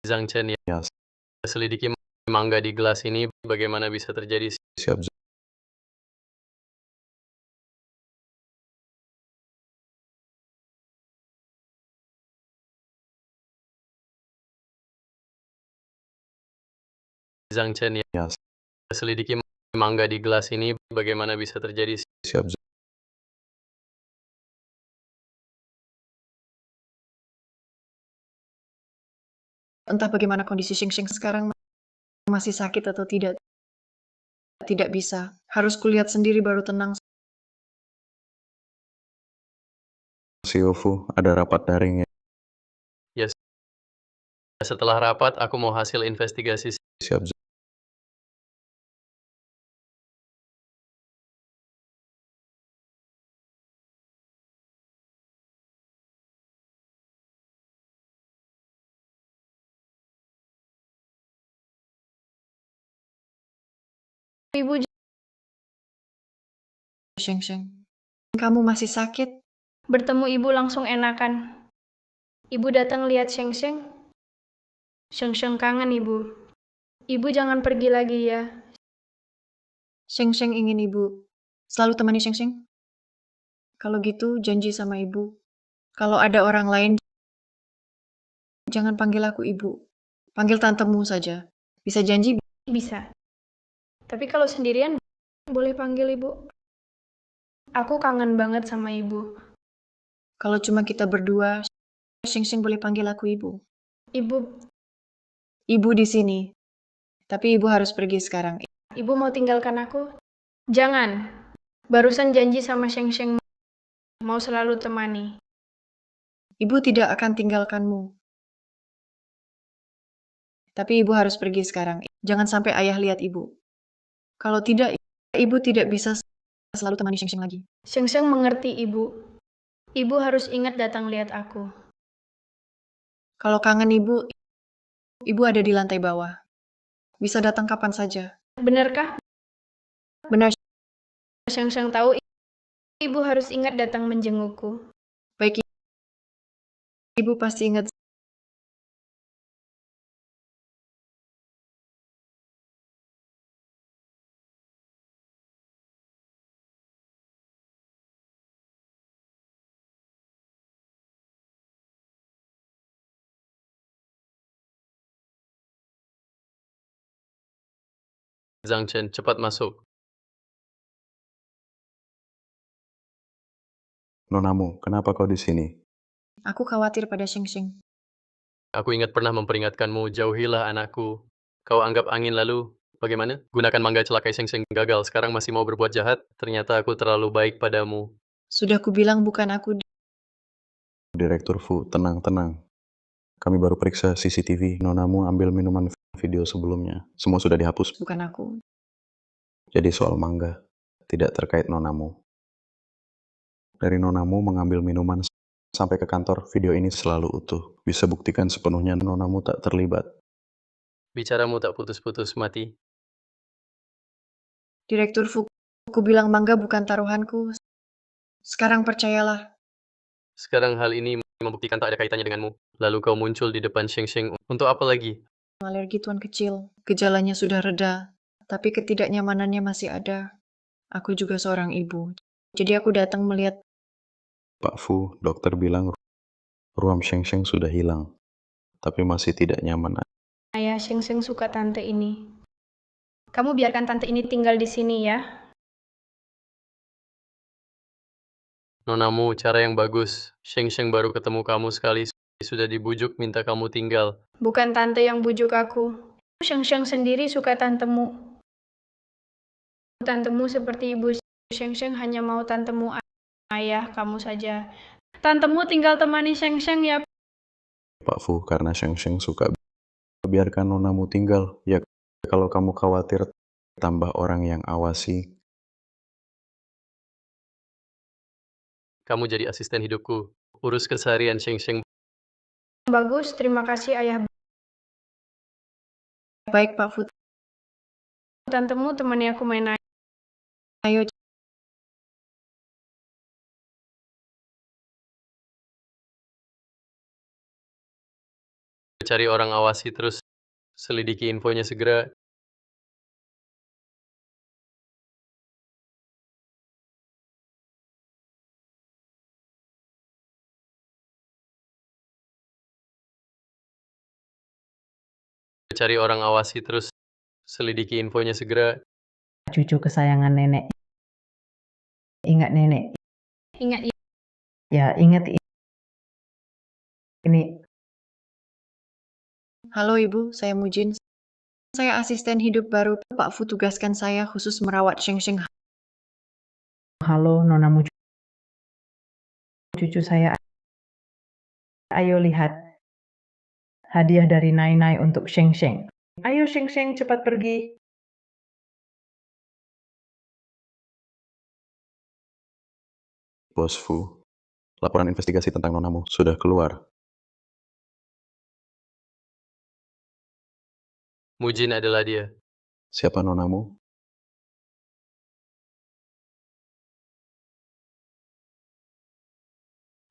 Zhang Chen ya. Ya, Selidiki mangga di gelas ini bagaimana bisa terjadi. siap. Zhang Chen ya. Ya, Selidiki mangga di gelas ini bagaimana bisa terjadi. siap. Entah bagaimana kondisi Sheng Sheng sekarang, masih sakit atau tidak. Tidak bisa. Harus kulihat sendiri baru tenang. CEO Fu, ada rapat daring ya. Ya, setelah rapat aku mau hasil investigasi. Siap. Ibu Sheng Sheng, kamu masih sakit? bertemu ibu langsung enakan. Ibu datang lihat Sheng Sheng. Sheng Sheng kangen ibu. Ibu jangan pergi lagi ya. Sheng Sheng ingin ibu selalu temani Sheng Sheng. Kalau gitu, janji sama ibu. Kalau ada orang lain, jangan panggil aku ibu. Panggil tantemu saja. Bisa janji? Bisa. Tapi kalau sendirian, boleh panggil ibu. Aku kangen banget sama ibu. Kalau cuma kita berdua, Sheng Sheng boleh panggil aku ibu. Ibu, Ibu di sini. Tapi ibu harus pergi sekarang. ibu mau tinggalkan aku? Jangan. Barusan janji sama Sheng Sheng mau selalu temani. Ibu tidak akan tinggalkanmu. Tapi ibu harus pergi sekarang. Jangan sampai ayah lihat ibu. Kalau tidak, ibu tidak bisa selalu temani Sheng Sheng lagi. Sheng Sheng mengerti ibu. Ibu harus ingat datang lihat aku. Kalau kangen ibu, ibu ada di lantai bawah. Bisa datang kapan saja. Benarkah? Benar, Sheng Sheng tahu ibu harus ingat datang menjengukku. baik. Ibu pasti ingat. Zhang Chen, cepat masuk. Nonamu, kenapa kau di sini? Aku khawatir pada Sheng Sheng. Aku ingat pernah memperingatkanmu, jauhilah anakku. Kau anggap angin lalu, bagaimana? Gunakan mangga celakai Sheng Sheng gagal, sekarang masih mau berbuat jahat? Ternyata aku terlalu baik padamu. Sudah kubilang bukan aku. Direktur Fu, tenang. Kami baru periksa CCTV. Nonamu ambil minuman video sebelumnya. Semua sudah dihapus. Bukan aku. Jadi soal mangga, tidak terkait nonamu. Dari nonamu mengambil minuman sampai ke kantor, video ini selalu utuh. Bisa buktikan sepenuhnya nonamu tak terlibat. Bicaramu tak putus-putus, mati. Direktur Fu, aku bilang mangga bukan taruhanku. Sekarang percayalah. Sekarang hal ini membuktikan tak ada kaitannya denganmu. Lalu kau muncul di depan Sheng Sheng. Untuk apa lagi? Alergi tuan kecil. Gejalanya sudah reda, tapi ketidaknyamanannya masih ada. Aku juga seorang ibu. Jadi aku datang melihat. Pak Fu, dokter bilang ruam Sheng Sheng sudah hilang, tapi masih tidak nyaman. Ayah Sheng Sheng suka tante ini. Kamu biarkan tante ini tinggal di sini ya. Nonamu, cara yang bagus. Sheng Sheng baru ketemu kamu sekali. Sudah dibujuk minta kamu tinggal. Bukan tante yang bujuk aku. Sheng Sheng sendiri suka tantemu. Tantemu seperti ibu Sheng Sheng hanya mau tantemu ayah kamu saja. Tantemu tinggal temani Sheng Sheng ya. Pak Fu, karena Sheng Sheng suka, biarkan nonamu tinggal. Ya, kalau kamu khawatir tambah orang yang awasi. Kamu jadi asisten hidupku. Urus keseharian Sheng Sheng. Bagus, terima kasih ayah. Baik Pak Fu, Tantemu temani aku main ayo. Cari orang awasi terus. Selidiki infonya segera. Cari orang awasi terus. Selidiki infonya segera. Cucu kesayangan nenek. Ingat nenek. Ingat Ya, ingat ini. Halo Ibu, saya Mujin. Saya asisten hidup baru. Pak Fu tugaskan saya khusus merawat Sheng Sheng. Halo, nonamu. Cucu saya. Ayo lihat. Hadiah dari Nai Nai untuk Sheng Sheng. Ayo Sheng Sheng cepat pergi. Bos Fu, laporan investigasi tentang nonamu sudah keluar. Mujin adalah dia. Siapa nonamu?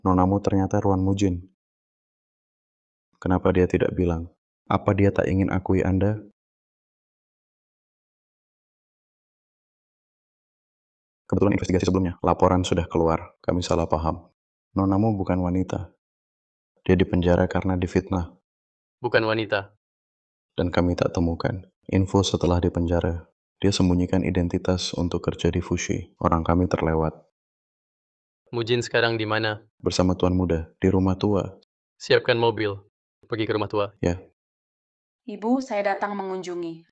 Nonamu ternyata Ruan Mujin. Kenapa dia tidak bilang? Apa dia tak ingin akui Anda? Kebetulan investigasi sebelumnya, laporan sudah keluar. Kami salah paham. Nonamu bukan wanita. Dia dipenjara karena difitnah. Bukan wanita. Dan kami tak temukan info setelah dipenjara. Dia sembunyikan identitas untuk kerja di Fushi. Orang kami terlewat. Mujin sekarang di mana? Bersama Tuan Muda, di rumah tua. Siapkan mobil. Pergi ke rumah tua. Ya, Ibu, saya datang mengunjungi.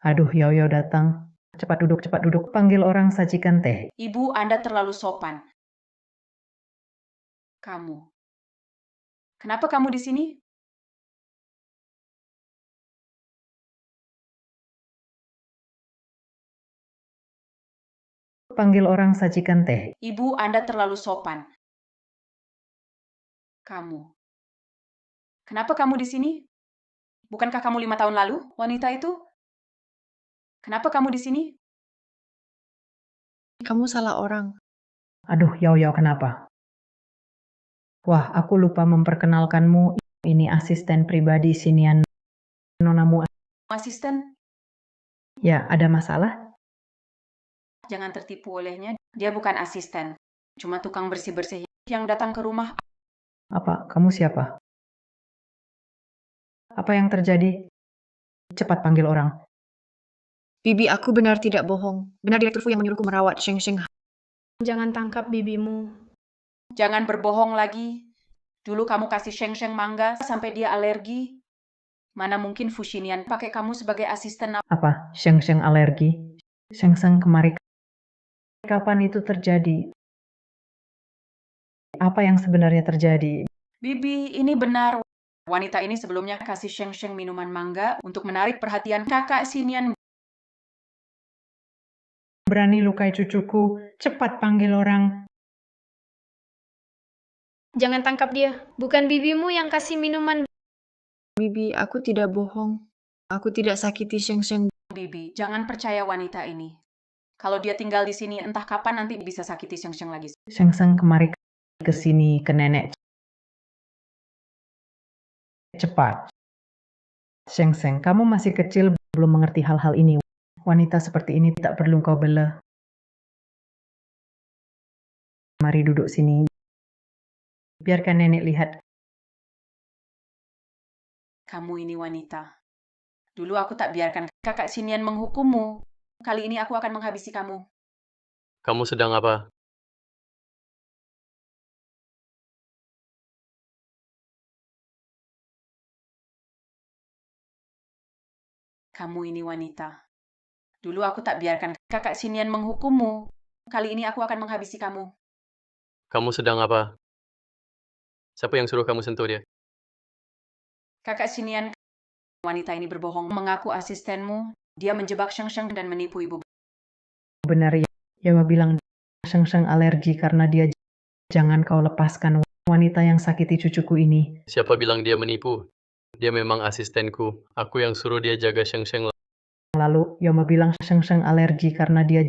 Aduh, Yoyo datang. Cepat duduk. Panggil orang sajikan teh. Ibu, Anda terlalu sopan. Kamu. Kenapa kamu di sini? Panggil orang sajikan teh. Ibu, Anda terlalu sopan. Kamu. Kenapa kamu di sini? Bukankah kamu 5 tahun lalu, wanita itu? Kenapa kamu di sini? Kamu salah orang. Aduh, Yoyo kenapa? Wah, aku lupa memperkenalkanmu. Ini asisten pribadi sinian nonamu. Asisten, Ya, ada masalah? jangan tertipu olehnya. Dia bukan asisten. Cuma tukang bersih-bersih yang datang ke rumah. Apa? Kamu siapa? Apa yang terjadi? Cepat panggil orang. Bibi, aku benar tidak bohong. Benar Direktur Fu yang menyuruhku merawat Sheng Sheng. Jangan tangkap bibimu. Jangan berbohong lagi. Dulu kamu kasih Sheng Sheng mangga sampai dia alergi. Mana mungkin Fushinian pakai kamu sebagai asisten. Apa? Sheng Sheng alergi? Sheng Sheng kemari. Kapan itu terjadi? Apa yang sebenarnya terjadi? Bibi, ini benar. Wanita ini sebelumnya kasih Sheng Sheng minuman mangga untuk menarik perhatian kakak Sinian. Berani lukai cucuku. Cepat panggil orang. Jangan tangkap dia. Bukan bibimu yang kasih minuman. Bibi, aku tidak bohong. Aku tidak sakiti Sheng Sheng. Bibi, jangan percaya wanita ini. Kalau dia tinggal di sini, entah kapan nanti bisa sakiti Sheng Sheng lagi. Sheng Sheng kemari. ke sini ke nenek cepat. Sheng Sheng, kamu masih kecil belum mengerti hal-hal ini. Wanita seperti ini tak perlu kau bela. Mari duduk sini. Biarkan nenek lihat. Kamu ini wanita. Dulu aku tak biarkan kakak Sinian menghukummu. Kali ini aku akan menghabisi kamu. Kamu sedang apa? Kamu ini wanita. Dulu aku tak biarkan kakak Sinian menghukummu. Kali ini aku akan menghabisi kamu. Kamu sedang apa? Siapa yang suruh kamu sentuh dia? Kakak Sinian, wanita ini berbohong mengaku asistenmu. Dia menjebak Sheng Sheng dan menipu ibu. Benar ya. Yawa bilang Sheng Sheng alergi karena dia. Jangan kau lepaskan wanita yang sakiti cucuku ini. Siapa bilang dia menipu? Dia memang asistenku. Aku yang suruh dia jaga Sheng Sheng. Lalu Yoma bilang Sheng Sheng alergi karena dia.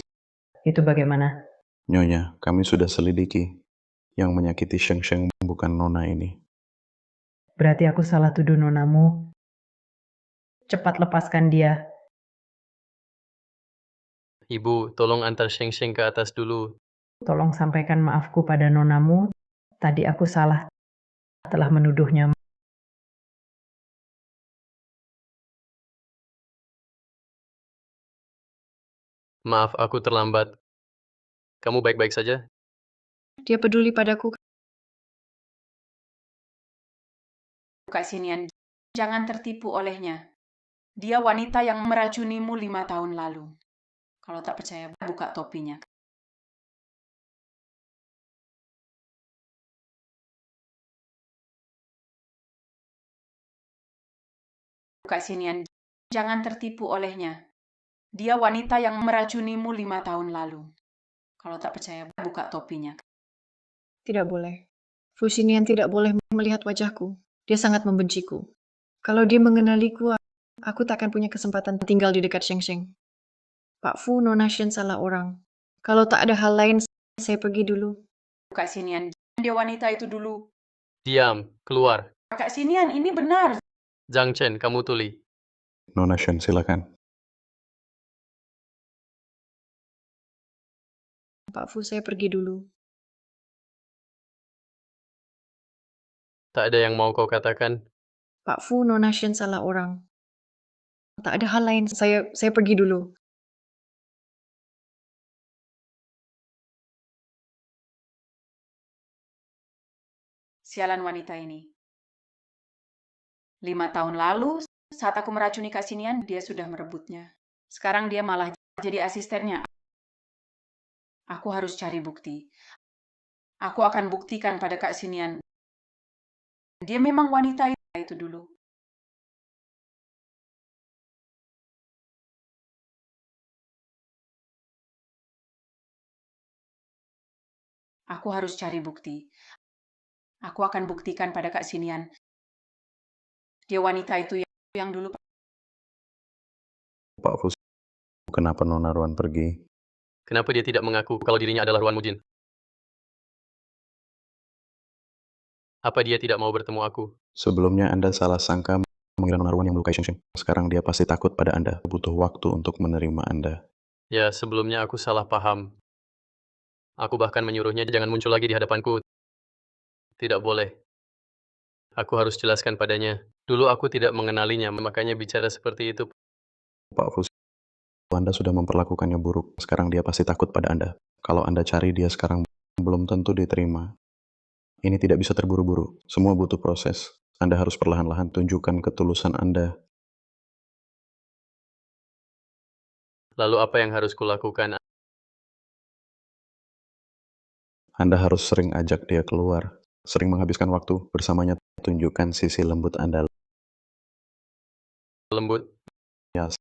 Itu bagaimana? Nyonya, kami sudah selidiki. Yang menyakiti Sheng Sheng bukan nona ini. Berarti aku salah tuduh nonamu. Cepat lepaskan dia. Ibu, tolong antar Sheng Sheng ke atas dulu. Tolong sampaikan maafku pada nonamu. Tadi aku salah telah menuduhnya. Maaf, aku terlambat. Kamu baik-baik saja? Dia peduli padaku. Kak Sinian, jangan tertipu olehnya. Dia wanita yang meracunimu 5 tahun lalu. Kalau tak percaya, buka topinya. Kak Sinian, jangan tertipu olehnya. Dia wanita yang meracunimu 5 tahun lalu. Kalau tak percaya, buka topinya. Tidak boleh. Fusinian tidak boleh melihat wajahku. Dia sangat membenciku. Kalau dia mengenaliku, aku tak akan punya kesempatan tinggal di dekat Sheng Sheng. Pak Fu, Nona Shen salah orang. Kalau tak ada hal lain, saya pergi dulu. Kak Sinian, dia wanita itu dulu. Diam, keluar. Kak Sinian, ini benar. Zhang Chen, kamu tuli. Nona Shen, silakan. Pak Fu, saya pergi dulu. Tak ada yang mau kau katakan? Pak Fu, Nona Shen salah orang. Tak ada hal lain, saya pergi dulu. Sialan wanita ini. 5 tahun lalu, saat aku meracuni Kak Sinian, dia sudah merebutnya. Sekarang dia malah jadi asistennya. Aku harus cari bukti. Aku akan buktikan pada Kak Sinian. Dia memang wanita itu dulu. Aku harus cari bukti. Aku akan buktikan pada Kak Sinian. Dia wanita itu yang dulu. Pak Fus, kenapa Nona Ruan pergi? Kenapa dia tidak mengaku kalau dirinya adalah Ruan Mujin? Apa dia tidak mau bertemu aku? Sebelumnya Anda salah sangka mengira Nona Ruan yang melukai Sheng Sheng. Sekarang dia pasti takut pada Anda. Butuh waktu untuk menerima Anda. Ya, sebelumnya aku salah paham. Aku bahkan menyuruhnya jangan muncul lagi di hadapanku. Tidak boleh. Aku harus jelaskan padanya. Dulu aku tidak mengenalinya, makanya bicara seperti itu. Pak Fus, Anda sudah memperlakukannya buruk. Sekarang dia pasti takut pada Anda. Kalau Anda cari dia sekarang belum tentu diterima. Ini tidak bisa terburu-buru. Semua butuh proses. Anda harus perlahan-lahan tunjukkan ketulusan Anda. Lalu apa yang harus kulakukan? Anda harus sering ajak dia keluar. Sering menghabiskan waktu bersamanya. Tunjukkan sisi lembut Anda. Lembut. Ya,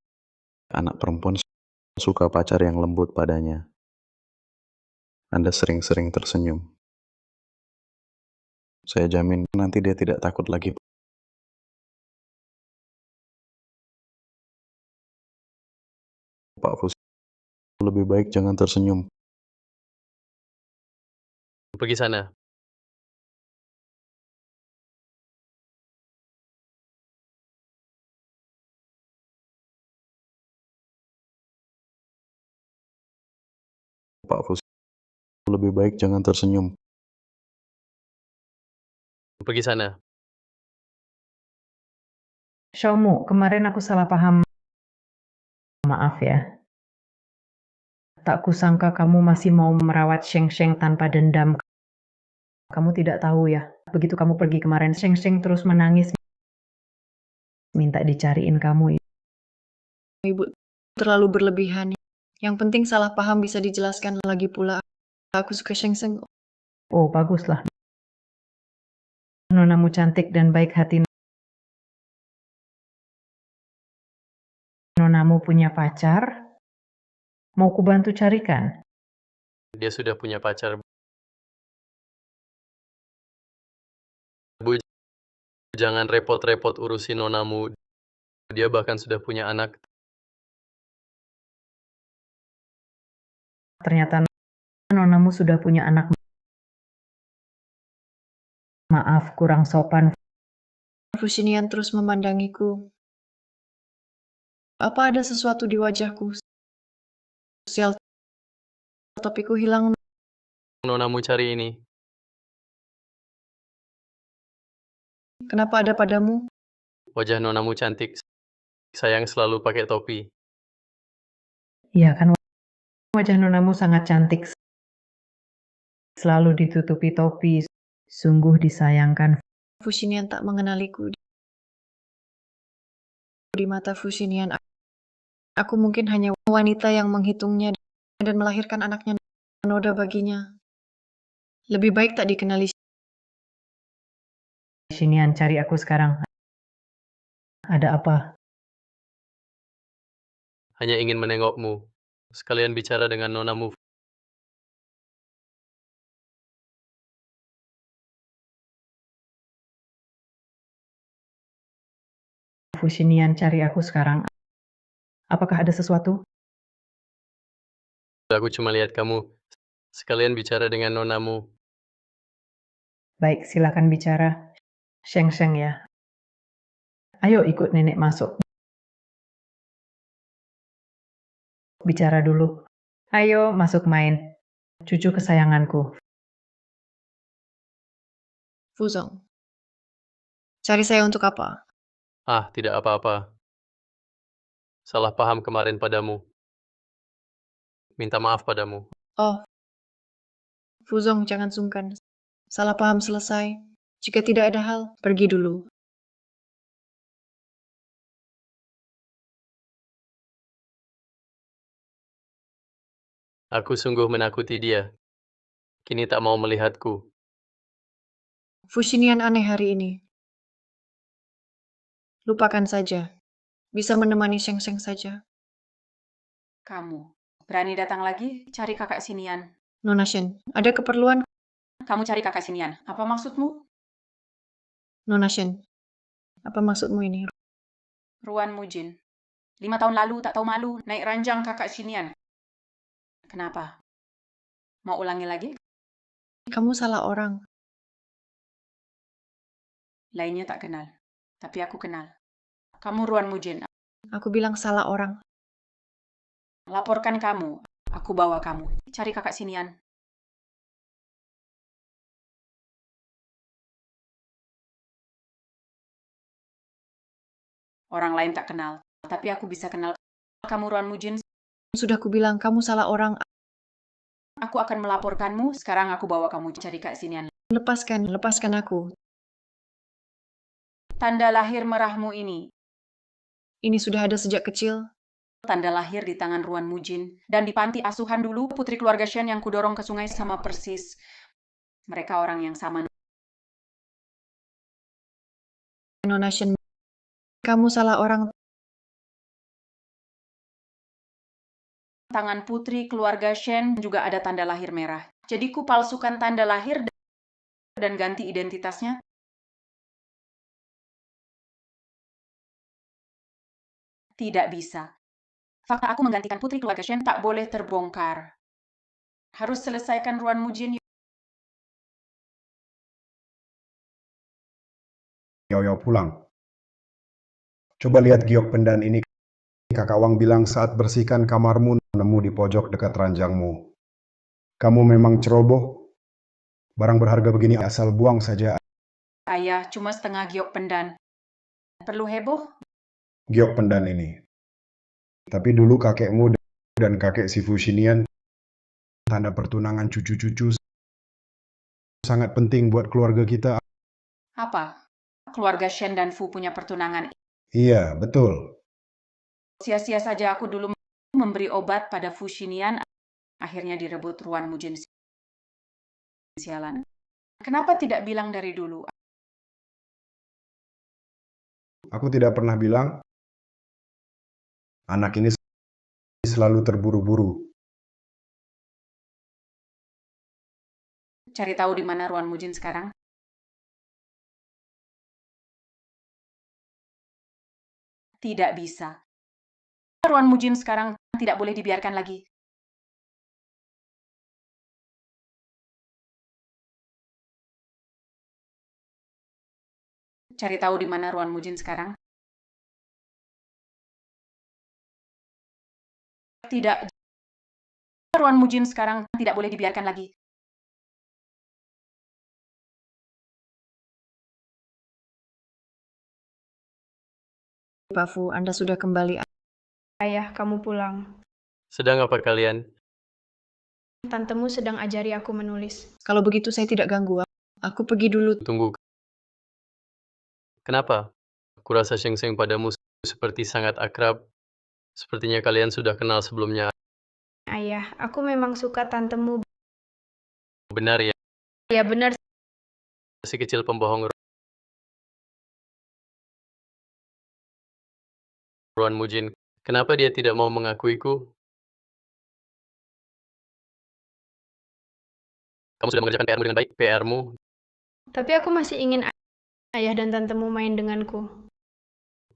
anak perempuan suka pacar yang lembut padanya. Anda sering-sering tersenyum. Saya jamin nanti dia tidak takut lagi. Pak Fus, lebih baik jangan tersenyum. Pergi sana. Pak Fus. Lebih baik jangan tersenyum. Pergi sana. Xiaomu, kemarin aku salah paham. Maaf ya. Tak kusangka kamu masih mau merawat Sheng Sheng tanpa dendam. Kamu tidak tahu ya, begitu kamu pergi kemarin, Sheng Sheng terus menangis, minta dicariin kamu. Ibu terlalu berlebihan. Yang penting salah paham bisa dijelaskan lagi pula. Aku suka Sheng Sheng. Oh, baguslah. Nonamu cantik dan baik hati. Nonamu punya pacar? Mau kubantu carikan? Dia sudah punya pacar. Bu, jangan repot-repot urusin nonamu. Dia bahkan sudah punya anak. Ternyata nonamu sudah punya anak. Maaf, kurang sopan. Fushinian terus memandangiku. Apa ada sesuatu di wajahku? Sosial topiku hilang. Nonamu cari ini. Kenapa ada padamu? Wajah nonamu cantik. Sayang selalu pakai topi. Iya kan, wajah nonamu sangat cantik. Selalu ditutupi topi. Sungguh disayangkan. Fushinian tak mengenaliku. Di mata Fushinian, aku mungkin hanya wanita yang menghitungnya dan melahirkan anaknya noda baginya. Lebih baik tak dikenali. Shinian cari aku sekarang. Ada apa? Hanya ingin menengokmu. Sekalian bicara dengan nonamu. Fushinian cari aku sekarang. Apakah ada sesuatu? Aku cuma lihat kamu. Sekalian bicara dengan nonamu. Baik, silakan bicara. Sheng Sheng ya. Ayo ikut nenek masuk. Bicara dulu. Ayo masuk main. Cucu kesayanganku. Fuzong. Cari saya untuk apa? Ah, tidak apa-apa. Salah paham kemarin padamu. Minta maaf padamu. Oh, Fuzong jangan sungkan. Salah paham selesai. Jika tidak ada hal, pergi dulu. Aku sungguh menakuti dia. Kini tak mau melihatku. Fushinian aneh hari ini. Lupakan saja. Bisa menemani Sheng Sheng saja. Kamu berani datang lagi cari kakak Sinian. Nona Shen, ada keperluan? Kamu cari kakak Sinian. Apa maksudmu? Nona Shen, apa maksudmu ini? Ruan Mujin. 5 tahun lalu tak tahu malu naik ranjang kakak Sinian. Kenapa? Mau ulangi lagi? Kamu salah orang. Lainnya tak kenal. Tapi aku kenal. Kamu Ruan Mujin. Aku bilang salah orang. Laporkan kamu. Aku bawa kamu. Cari kakak Sinian. Orang lain tak kenal. Tapi aku bisa kenal. Kamu Ruan Mujin. Sudah kubilang kamu salah orang. Aku akan melaporkanmu. Sekarang aku bawa kamu cari kak Sinian. Lepaskan aku. Tanda lahir merahmu ini. Ini sudah ada sejak kecil. Tanda lahir di tangan Ruan Mujin. Dan di panti asuhan dulu, putri keluarga Shen yang kudorong ke sungai sama persis. Mereka orang yang sama. Nona Shen, kamu salah orang. Tangan putri keluarga Shen juga ada tanda lahir merah. Jadi ku palsukan tanda lahir dan ganti identitasnya. Tidak bisa. Fakta aku menggantikan putri keluarga Shen tak boleh terbongkar. Harus selesaikan Ruan Mujin. Yoyo pulang. Coba lihat giok pendan ini. Kakak Wang bilang saat bersihkan kamarmu, nemu di pojok dekat ranjangmu. Kamu memang ceroboh. Barang berharga begini asal buang saja. Ayah, cuma setengah giok pendan. Perlu heboh? Giok pendan ini. Tapi dulu kakekmu dan kakek si Fushinian, tanda pertunangan cucu-cucu sangat penting buat keluarga kita. Apa? Keluarga Shen dan Fu punya pertunangan. Iya, betul. Sia-sia saja aku dulu memberi obat pada Fu Xinian, akhirnya direbut Ruan Mujin sialan. Kenapa tidak bilang dari dulu? Aku tidak pernah bilang anak ini selalu terburu-buru. Cari tahu di mana Ruan Mujin sekarang? Tidak bisa. Ruan Mujin sekarang tidak boleh dibiarkan lagi. Cari tahu di mana Ruan Mujin sekarang? Tidak. Ruan Mujin sekarang tidak boleh dibiarkan lagi. Pak Fu, Anda sudah kembali. Ayah, kamu pulang. Sedang apa kalian? Tantemu sedang ajari aku menulis. Kalau begitu saya tidak ganggu. Aku pergi dulu. Tunggu. Kenapa? Kurasa Sheng Sheng padamu seperti sangat akrab. Sepertinya kalian sudah kenal sebelumnya. Ayah, aku memang suka tantemu. Benar ya? Ya benar. Si kecil pembohong Ruan Mujin. Kenapa dia tidak mau mengakuiku? Kamu sudah mengerjakan PR-mu dengan baik. PR-mu. Tapi aku masih ingin ayah dan tantemu main denganku.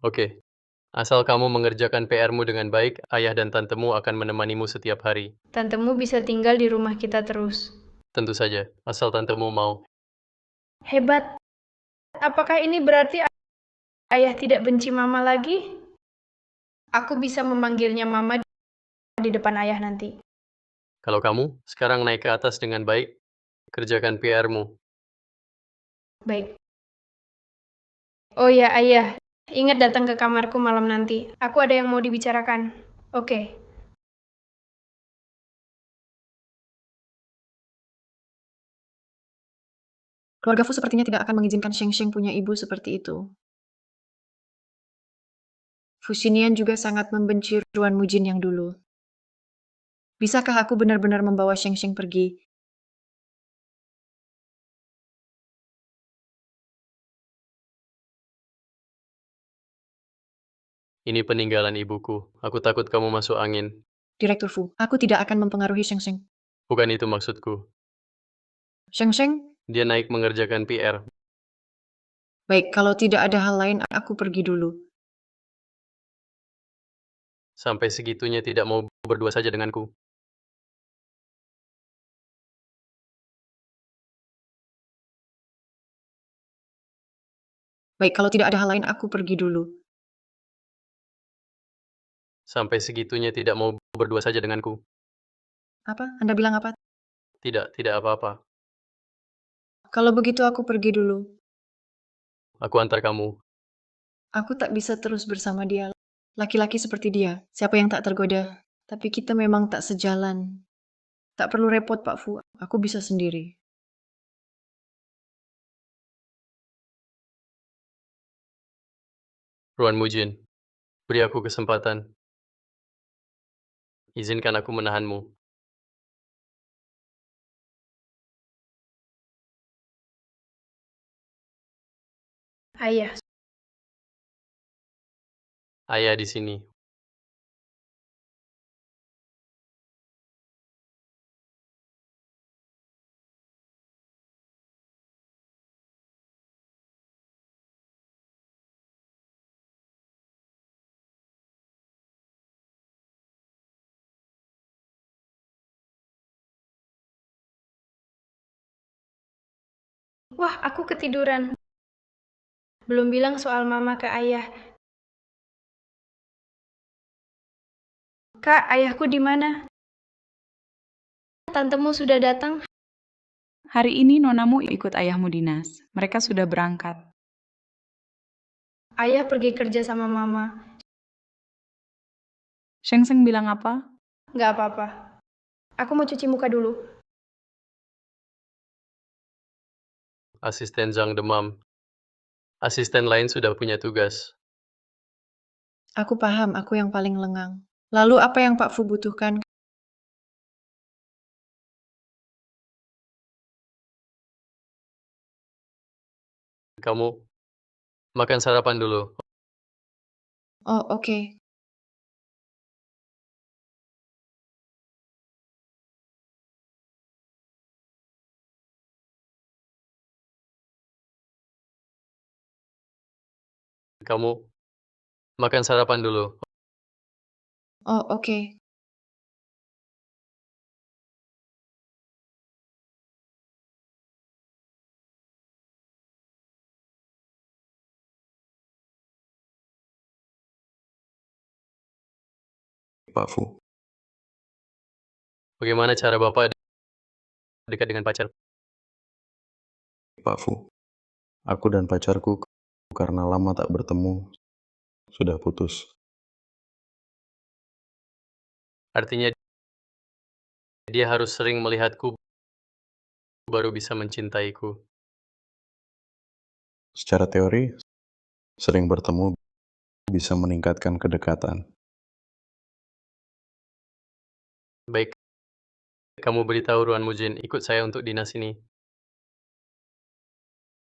Oke. Asal kamu mengerjakan PR-mu dengan baik, ayah dan tantemu akan menemanimu setiap hari. Tantemu bisa tinggal di rumah kita terus. Tentu saja, asal tantemu mau. Hebat. Apakah ini berarti ayah tidak benci mama lagi? Aku bisa memanggilnya mama di depan ayah nanti. Kalau kamu sekarang naik ke atas dengan baik, kerjakan PR-mu. Baik. Oh ya, ayah. Ingat datang ke kamarku malam nanti. Aku ada yang mau dibicarakan. Oke. Keluarga Fu sepertinya tidak akan mengizinkan Sheng Sheng punya ibu seperti itu. Fu Xinian juga sangat membenci Ruan Mujin yang dulu. Bisakah aku benar-benar membawa Sheng Sheng pergi? Ini peninggalan ibuku. Aku takut kamu masuk angin. Direktur Fu, aku tidak akan mempengaruhi Sheng Sheng. Bukan itu maksudku. Sheng Sheng? Dia naik mengerjakan PR. Baik, kalau tidak ada hal lain, aku pergi dulu. Sampai segitunya tidak mau berdua saja denganku. Baik, kalau tidak ada hal lain, aku pergi dulu. Sampai segitunya tidak mau berdua saja denganku. Apa? Anda bilang apa? Tidak apa-apa. Kalau begitu aku pergi dulu. Aku antar kamu. Aku tak bisa terus bersama dia. Laki-laki seperti dia, siapa yang tak tergoda? Tapi kita memang tak sejalan. Tak perlu repot, Pak Fu. Aku bisa sendiri. Ruan Mujin, beri aku kesempatan. Izinkan aku menahanmu. Ayah. Ayah di sini. Wah, aku ketiduran. Belum bilang soal mama ke ayah. Kak, ayahku di mana? tantemu sudah datang. Hari ini nonamu ikut ayahmu dinas. Mereka sudah berangkat. Ayah pergi kerja sama mama. Sheng Sheng bilang apa? Nggak apa-apa. Aku mau cuci muka dulu. Asisten Zhang demam. Asisten lain sudah punya tugas. Aku paham, aku yang paling lengang. Lalu apa yang Pak Fu butuhkan? Kamu makan sarapan dulu. Oh, oke. Kamu makan sarapan dulu. Oh, oke. Pak Fu. Bagaimana cara Bapak dekat dengan pacar? Pak Fu. Aku dan pacarku karena lama tak bertemu sudah putus. Artinya dia harus sering melihatku baru bisa mencintaiku. Secara teori, sering bertemu bisa meningkatkan kedekatan. Baik, kamu beritahu Ruan Mujin ikut saya untuk dinas ini.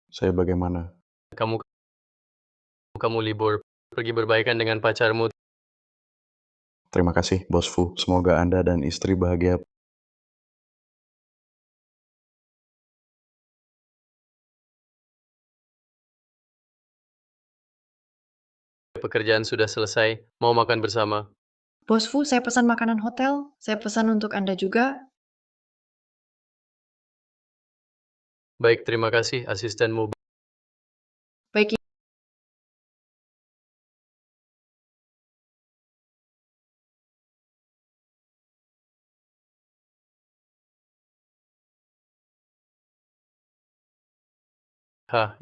Saya bagaimana? Kamu libur, pergi berbaikan dengan pacarmu. Terima kasih, Bos Fu. Semoga Anda dan istri bahagia. Pekerjaan sudah selesai, mau makan bersama. Bos Fu, saya pesan makanan hotel. Saya pesan untuk Anda juga. Baik, terima kasih asistenmu. Baik,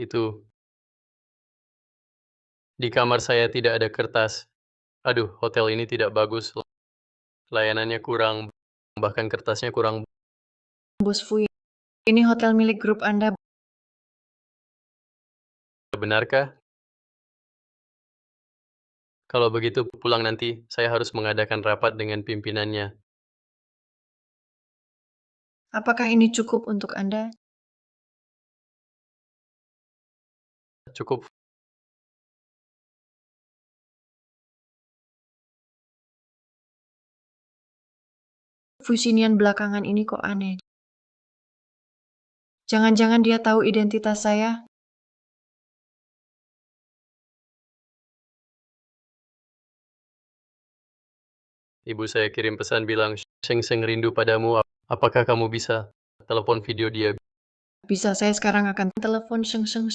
Itu. Di kamar saya tidak ada kertas. Aduh, hotel ini tidak bagus. Layanannya kurang, bahkan kertasnya kurang. Bos Fu, ini hotel milik grup Anda. Benarkah? Kalau begitu pulang nanti, saya harus mengadakan rapat dengan pimpinannya. Apakah ini cukup untuk Anda? Cukup. Fusinian belakangan ini kok aneh. Jangan-jangan dia tahu identitas saya? Ibu saya kirim pesan bilang, Sheng Sheng rindu padamu. Apakah kamu bisa telepon video dia? Bisa, saya sekarang akan telepon Sheng Sheng.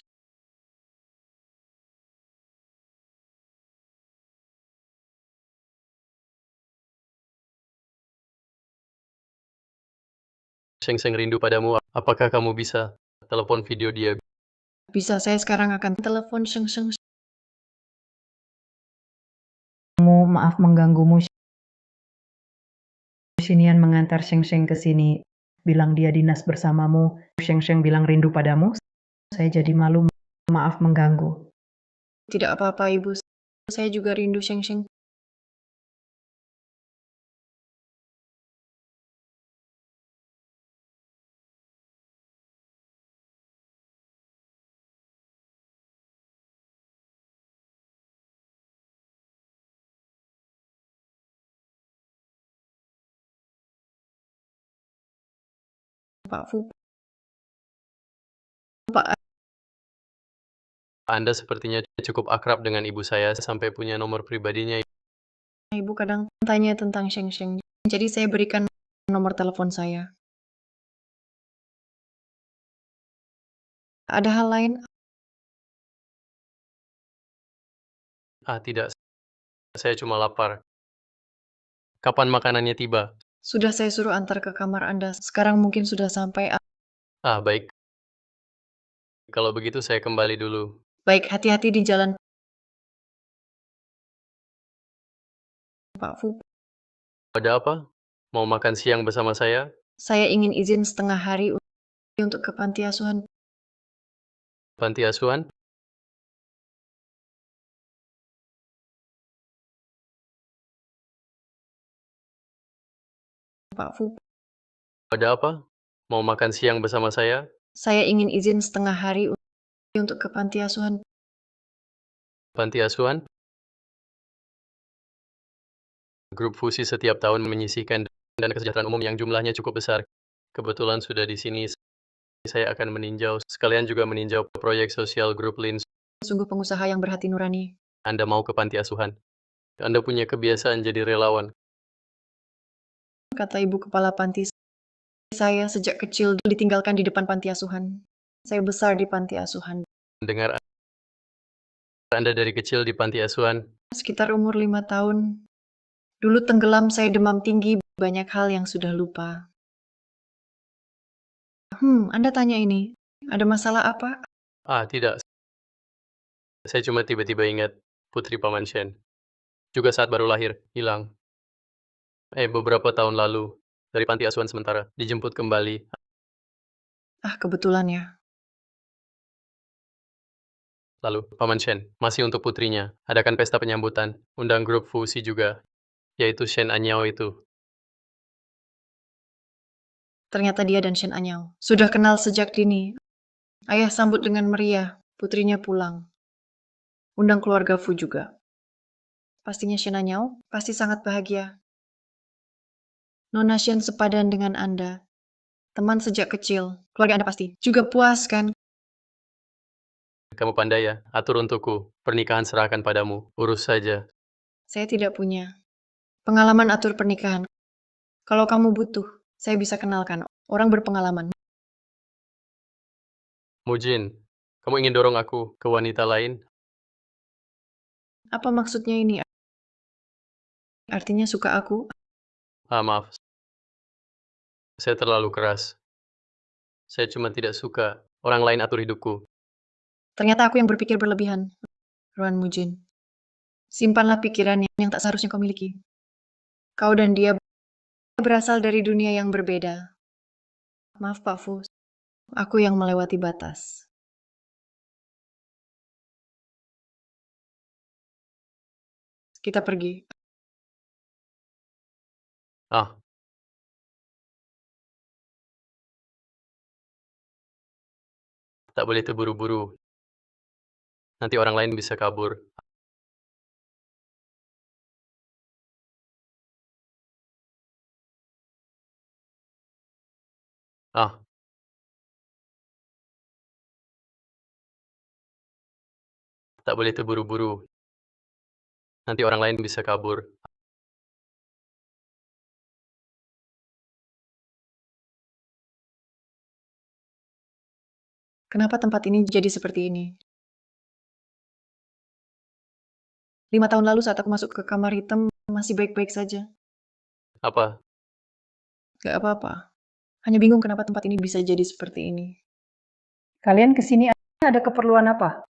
Sheng Sheng rindu padamu. Apakah kamu bisa telepon video dia? Bisa, saya sekarang akan telepon Sheng Sheng. Maaf mengganggumu. Xinian mengantar Sheng Sheng ke sini. Bilang dia dinas bersamamu. Sheng Sheng bilang rindu padamu. Saya jadi malu. Maaf mengganggu. Tidak apa-apa, Ibu. Saya juga rindu Sheng Sheng. Pak Fu. Pak, Anda sepertinya cukup akrab dengan ibu saya sampai punya nomor pribadinya. Ibu kadang tanya tentang Sheng Sheng. Jadi saya berikan nomor telepon saya. Ada hal lain? Tidak. Saya cuma lapar. Kapan makanannya tiba? Sudah saya suruh antar ke kamar Anda. Sekarang mungkin sudah sampai. Ah, baik. Kalau begitu saya kembali dulu. Baik, hati-hati di jalan, Pak Fu. Ada apa? Mau makan siang bersama saya? Saya ingin izin setengah hari untuk ke panti asuhan. Panti asuhan? Pak Fu. Ada apa? Mau makan siang bersama saya? Saya ingin izin setengah hari untuk ke panti asuhan. Panti asuhan? Grup fusi setiap tahun menyisihkan dana kesejahteraan umum yang jumlahnya cukup besar. Kebetulan sudah di sini, saya akan meninjau, sekalian juga meninjau proyek sosial grup Lin. Sungguh pengusaha yang berhati nurani. Anda mau ke panti asuhan. Anda punya kebiasaan jadi relawan. Kata ibu kepala panti, saya sejak kecil ditinggalkan di depan panti asuhan. Saya besar di panti asuhan. Dengar Anda dari kecil di panti asuhan. Sekitar umur 5 tahun. Dulu tenggelam, saya demam tinggi, banyak hal yang sudah lupa. Anda tanya ini, ada masalah apa? Ah, tidak. Saya cuma tiba-tiba ingat Putri Paman Shen. Juga saat baru lahir, hilang. Beberapa tahun lalu, dari panti asuhan sementara, dijemput kembali. Kebetulan ya. Lalu, Paman Shen, masih untuk putrinya, adakan pesta penyambutan, undang grup fusi juga, yaitu Shen Anyao itu. Ternyata dia dan Shen Anyao sudah kenal sejak dini. Ayah sambut dengan meriah, putrinya pulang. Undang keluarga Fu juga. Pastinya Shen Anyao pasti sangat bahagia. Nona Shen sepadan dengan Anda. Teman sejak kecil, keluarga Anda pasti juga puas kan? Kamu pandai ya, atur untukku. Pernikahan serahkan padamu, urus saja. Saya tidak punya pengalaman atur pernikahan. Kalau kamu butuh, saya bisa kenalkan orang berpengalaman. Mujin, kamu ingin dorong aku ke wanita lain? Apa maksudnya ini? Artinya suka aku? Maaf. Saya terlalu keras. Saya cuma tidak suka orang lain atur hidupku. Ternyata aku yang berpikir berlebihan. Ruan Mujin. Simpanlah pikiran yang tak seharusnya kau miliki. Kau dan dia berasal dari dunia yang berbeda. Maaf Pak Fu, aku yang melewati batas. Kita pergi. Tak boleh terburu-buru. Nanti orang lain bisa kabur. Tak boleh terburu-buru. Nanti orang lain bisa kabur. Kenapa tempat ini jadi seperti ini? 5 tahun lalu saat aku masuk ke kamar hitam, masih baik-baik saja. Apa? Gak apa-apa. Hanya bingung kenapa tempat ini bisa jadi seperti ini. Kalian kesini ada keperluan apa?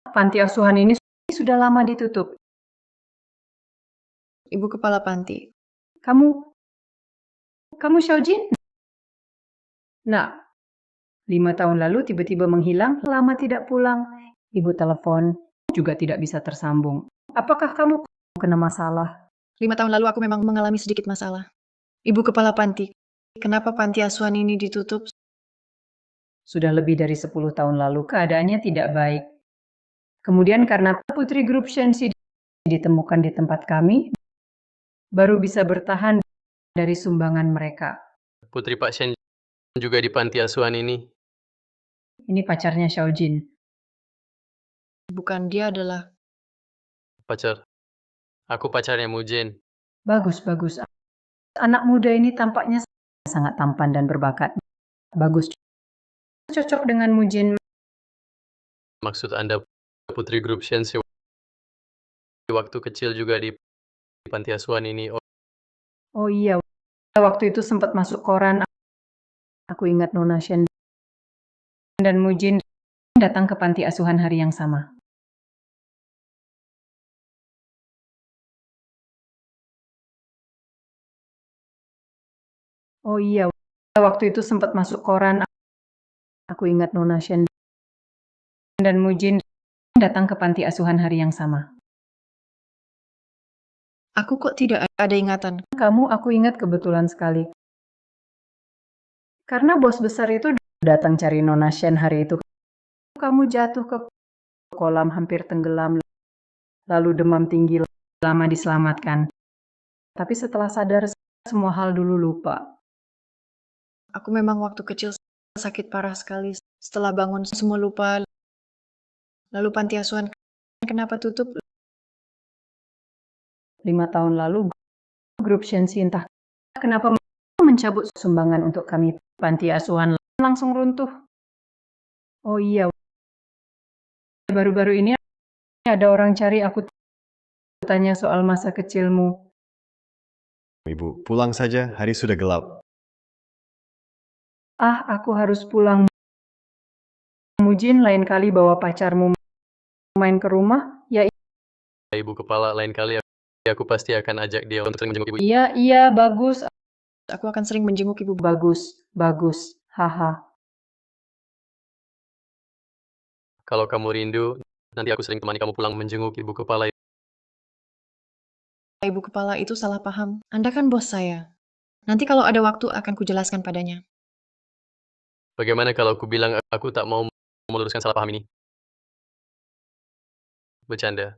Panti asuhan ini sudah lama ditutup. Ibu kepala panti. Kamu Xiaojin? Nah, 5 tahun lalu tiba-tiba menghilang, lama tidak pulang. Ibu telepon, juga tidak bisa tersambung. Apakah kamu kena masalah? 5 tahun lalu aku memang mengalami sedikit masalah. Ibu kepala panti, kenapa panti asuhan ini ditutup? Sudah lebih dari 10 tahun lalu keadaannya tidak baik. Kemudian karena Putri Grup Shenxi ditemukan di tempat kami, baru bisa bertahan dari sumbangan mereka. Putri Pak Shen juga di panti asuhan ini. Ini pacarnya Xiaojin. Bukan, dia adalah... Pacar. Aku pacarnya Mujin. Bagus. Anak muda ini tampaknya sangat tampan dan berbakat. Bagus. Cocok dengan Mujin. Maksud Anda Putri Grup Shenxi waktu kecil juga di panti asuhan ini. Oh iya, waktu itu sempat masuk koran. Aku ingat Nona Shen dan Mujin datang ke panti asuhan hari yang sama. Oh iya, waktu itu sempat masuk koran. Aku ingat Nona Shen dan Mujin datang ke panti asuhan hari yang sama. Aku kok tidak ada ingatan. Kamu aku ingat kebetulan sekali. Karena bos besar itu datang cari Nona Shen hari itu. Kamu jatuh ke kolam hampir tenggelam, lalu demam tinggi, lama diselamatkan. Tapi setelah sadar, semua hal dulu lupa. Aku memang waktu kecil sakit parah sekali. Setelah bangun semua lupa. Lalu panti asuhan kenapa tutup? 5 tahun lalu, grup Shensi entah kenapa mencabut sumbangan untuk kami. Panti asuhan langsung runtuh. Oh iya, baru-baru ini ada orang cari aku tanya soal masa kecilmu. Ibu, pulang saja, hari sudah gelap. Aku harus pulang. Mujin lain kali bawa pacarmu main ke rumah? Ya Ibu kepala, lain kali aku pasti akan ajak dia untuk sering menjenguk ibu. iya, bagus. Aku akan sering menjenguk ibu. Bagus. Haha. Kalau kamu rindu, nanti aku sering temani kamu pulang menjenguk ibu kepala. Ibu kepala itu salah paham. Anda kan bos saya. Nanti kalau ada waktu akan kujelaskan padanya. Bagaimana kalau aku bilang aku tak mau meluruskan salah paham ini? Bercanda.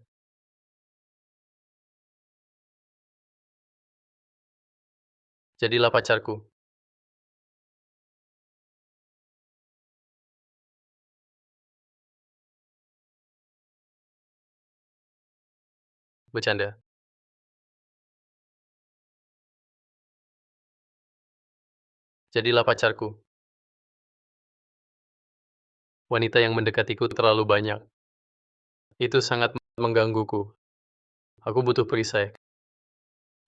Jadilah pacarku. Bercanda. Jadilah pacarku. Wanita yang mendekatiku terlalu banyak. Itu sangat menggangguku. Aku butuh perisai.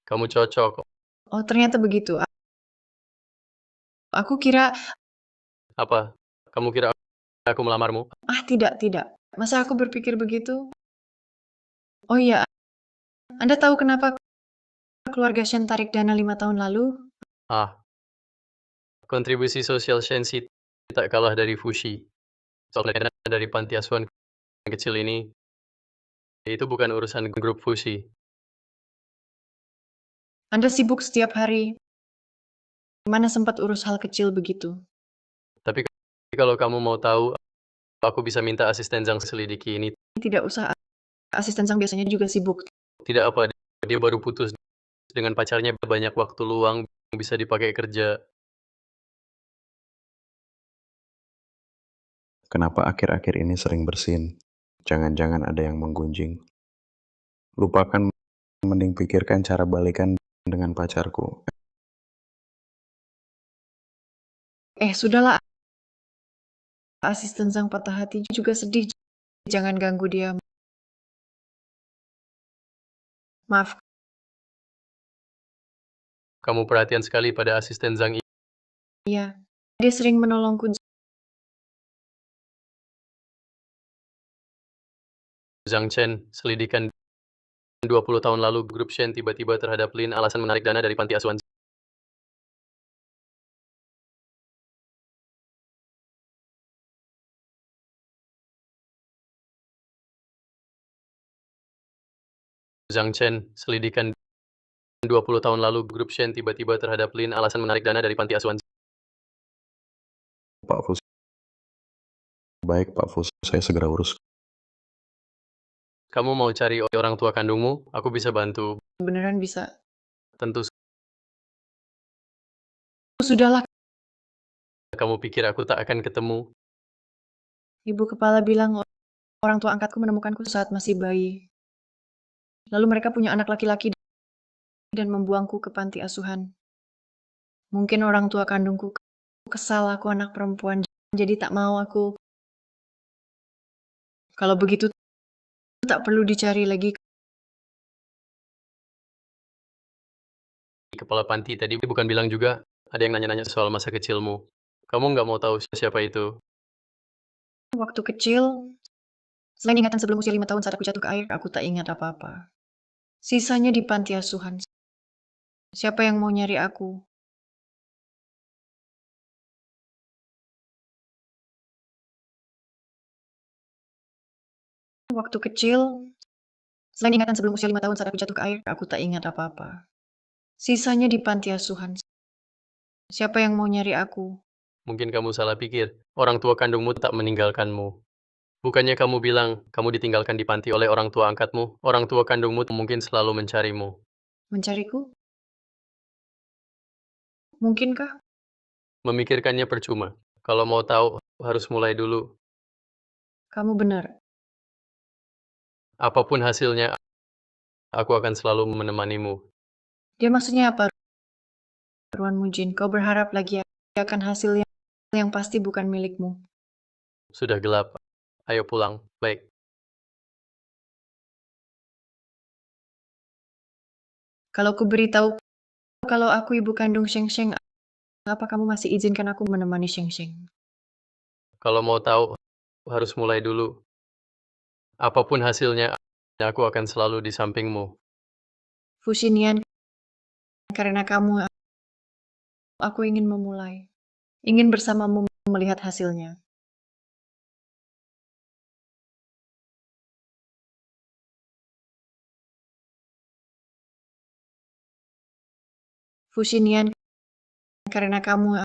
Kamu cocok. Oh, ternyata begitu. Aku kira, Apa? Kamu kira aku melamarmu? tidak. Masa aku berpikir begitu? Oh iya, Anda tahu kenapa keluarga Shen tarik dana 5 tahun lalu? Kontribusi sosial Shensi tak kalah dari Fushi. Soal dana dari panti asuhan kecil ini, itu bukan urusan grup Fushi. Anda sibuk setiap hari. Mana sempat urus hal kecil begitu? Tapi kalau kamu mau tahu, aku bisa minta asisten Zhang selidiki ini. Tidak usah, asisten Sang biasanya juga sibuk. Tidak apa, dia baru putus dengan pacarnya, banyak waktu luang bisa dipakai kerja. Kenapa akhir-akhir ini sering bersin? Jangan-jangan ada yang menggunjing. Lupakan, mending pikirkan cara balikan dengan pacarku. Sudahlah. Asisten Sang patah hati juga sedih. Jangan ganggu dia. Maaf. Kamu perhatian sekali pada asisten Zhang ini. Iya. Dia sering menolongku. Zhang Chen, selidikan 20 tahun lalu grup Shen tiba-tiba terhadap Lin alasan menarik dana dari panti asuhan. Zhang Chen, selidikan 20 tahun lalu grup Shen tiba-tiba terhadap Lin alasan menarik dana dari panti asuhan. Pak Fus. Baik, Pak Fus. Saya segera urus. Kamu mau cari orang tua kandungmu? Aku bisa bantu. Beneran bisa. Tentu. Sudahlah. Kamu pikir aku tak akan ketemu? Ibu kepala bilang orang tua angkatku menemukanku saat masih bayi. Lalu mereka punya anak laki-laki dan membuangku ke panti asuhan. Mungkin orang tua kandungku kesal aku anak perempuan, jadi tak mau aku. Kalau begitu tak perlu dicari lagi. kepala panti tadi bukan bilang juga ada yang nanya-nanya soal masa kecilmu. Kamu nggak mau tahu siapa itu? Waktu kecil, selain ingatan sebelum usia 5 tahun saat aku jatuh ke air, aku tak ingat apa-apa. Sisanya di panti asuhan. Siapa yang mau nyari aku? Waktu kecil, selain ingatan sebelum usia 5 tahun saat aku jatuh ke air, aku tak ingat apa-apa. Sisanya di panti asuhan. Siapa yang mau nyari aku? Mungkin kamu salah pikir. Orang tua kandungmu tak meninggalkanmu. Bukannya kamu bilang kamu ditinggalkan di panti oleh orang tua angkatmu? Orang tua kandungmu mungkin selalu mencarimu. Mencariku? Mungkinkah? Memikirkannya percuma. Kalau mau tahu, harus mulai dulu. Kamu benar. Apapun hasilnya, aku akan selalu menemanimu. Dia maksudnya apa, Ruan Mujin? Kau berharap lagi akan hasil yang pasti bukan milikmu. Sudah gelap. Ayo pulang. Baik. Kalau ku beritahu kalau aku ibu kandung Sheng Sheng, apa kamu masih izinkan aku menemani Sheng Sheng? Kalau mau tahu, harus mulai dulu. Apapun hasilnya, aku akan selalu di sampingmu. Fushinian, karena kamu, aku ingin memulai. Ingin bersamamu melihat hasilnya. Fushinian, karena kamu,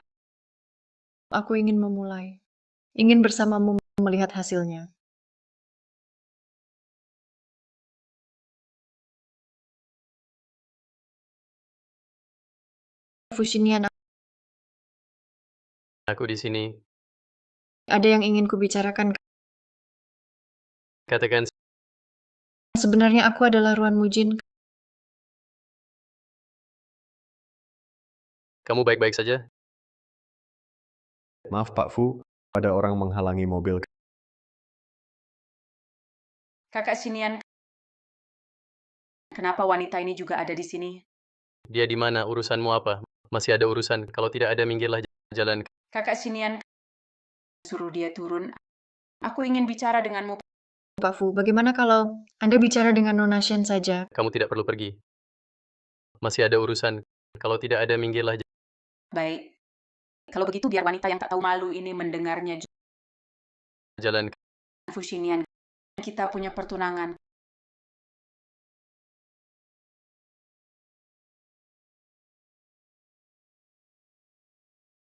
aku ingin memulai. Ingin bersamamu melihat hasilnya. Fushinian, Aku di sini. ada yang ingin kubicarakan. Katakan, Sebenarnya aku adalah Ruan Mujin. kamu baik-baik saja? Maaf Pak Fu, ada orang menghalangi mobil. Kakak Sinian, kenapa wanita ini juga ada di sini? Dia di mana? Urusanmu apa? Masih ada urusan. Kalau tidak ada, minggirlah jalan. Kakak Sinian, suruh dia turun. Aku ingin bicara denganmu. Pak Fu, bagaimana kalau Anda bicara dengan Nona Shen saja? Kamu tidak perlu pergi. Masih ada urusan. Kalau tidak ada, minggirlah Baik. Kalau begitu biar wanita yang tak tahu malu ini mendengarnya. jalan. Fushinian, kita punya pertunangan.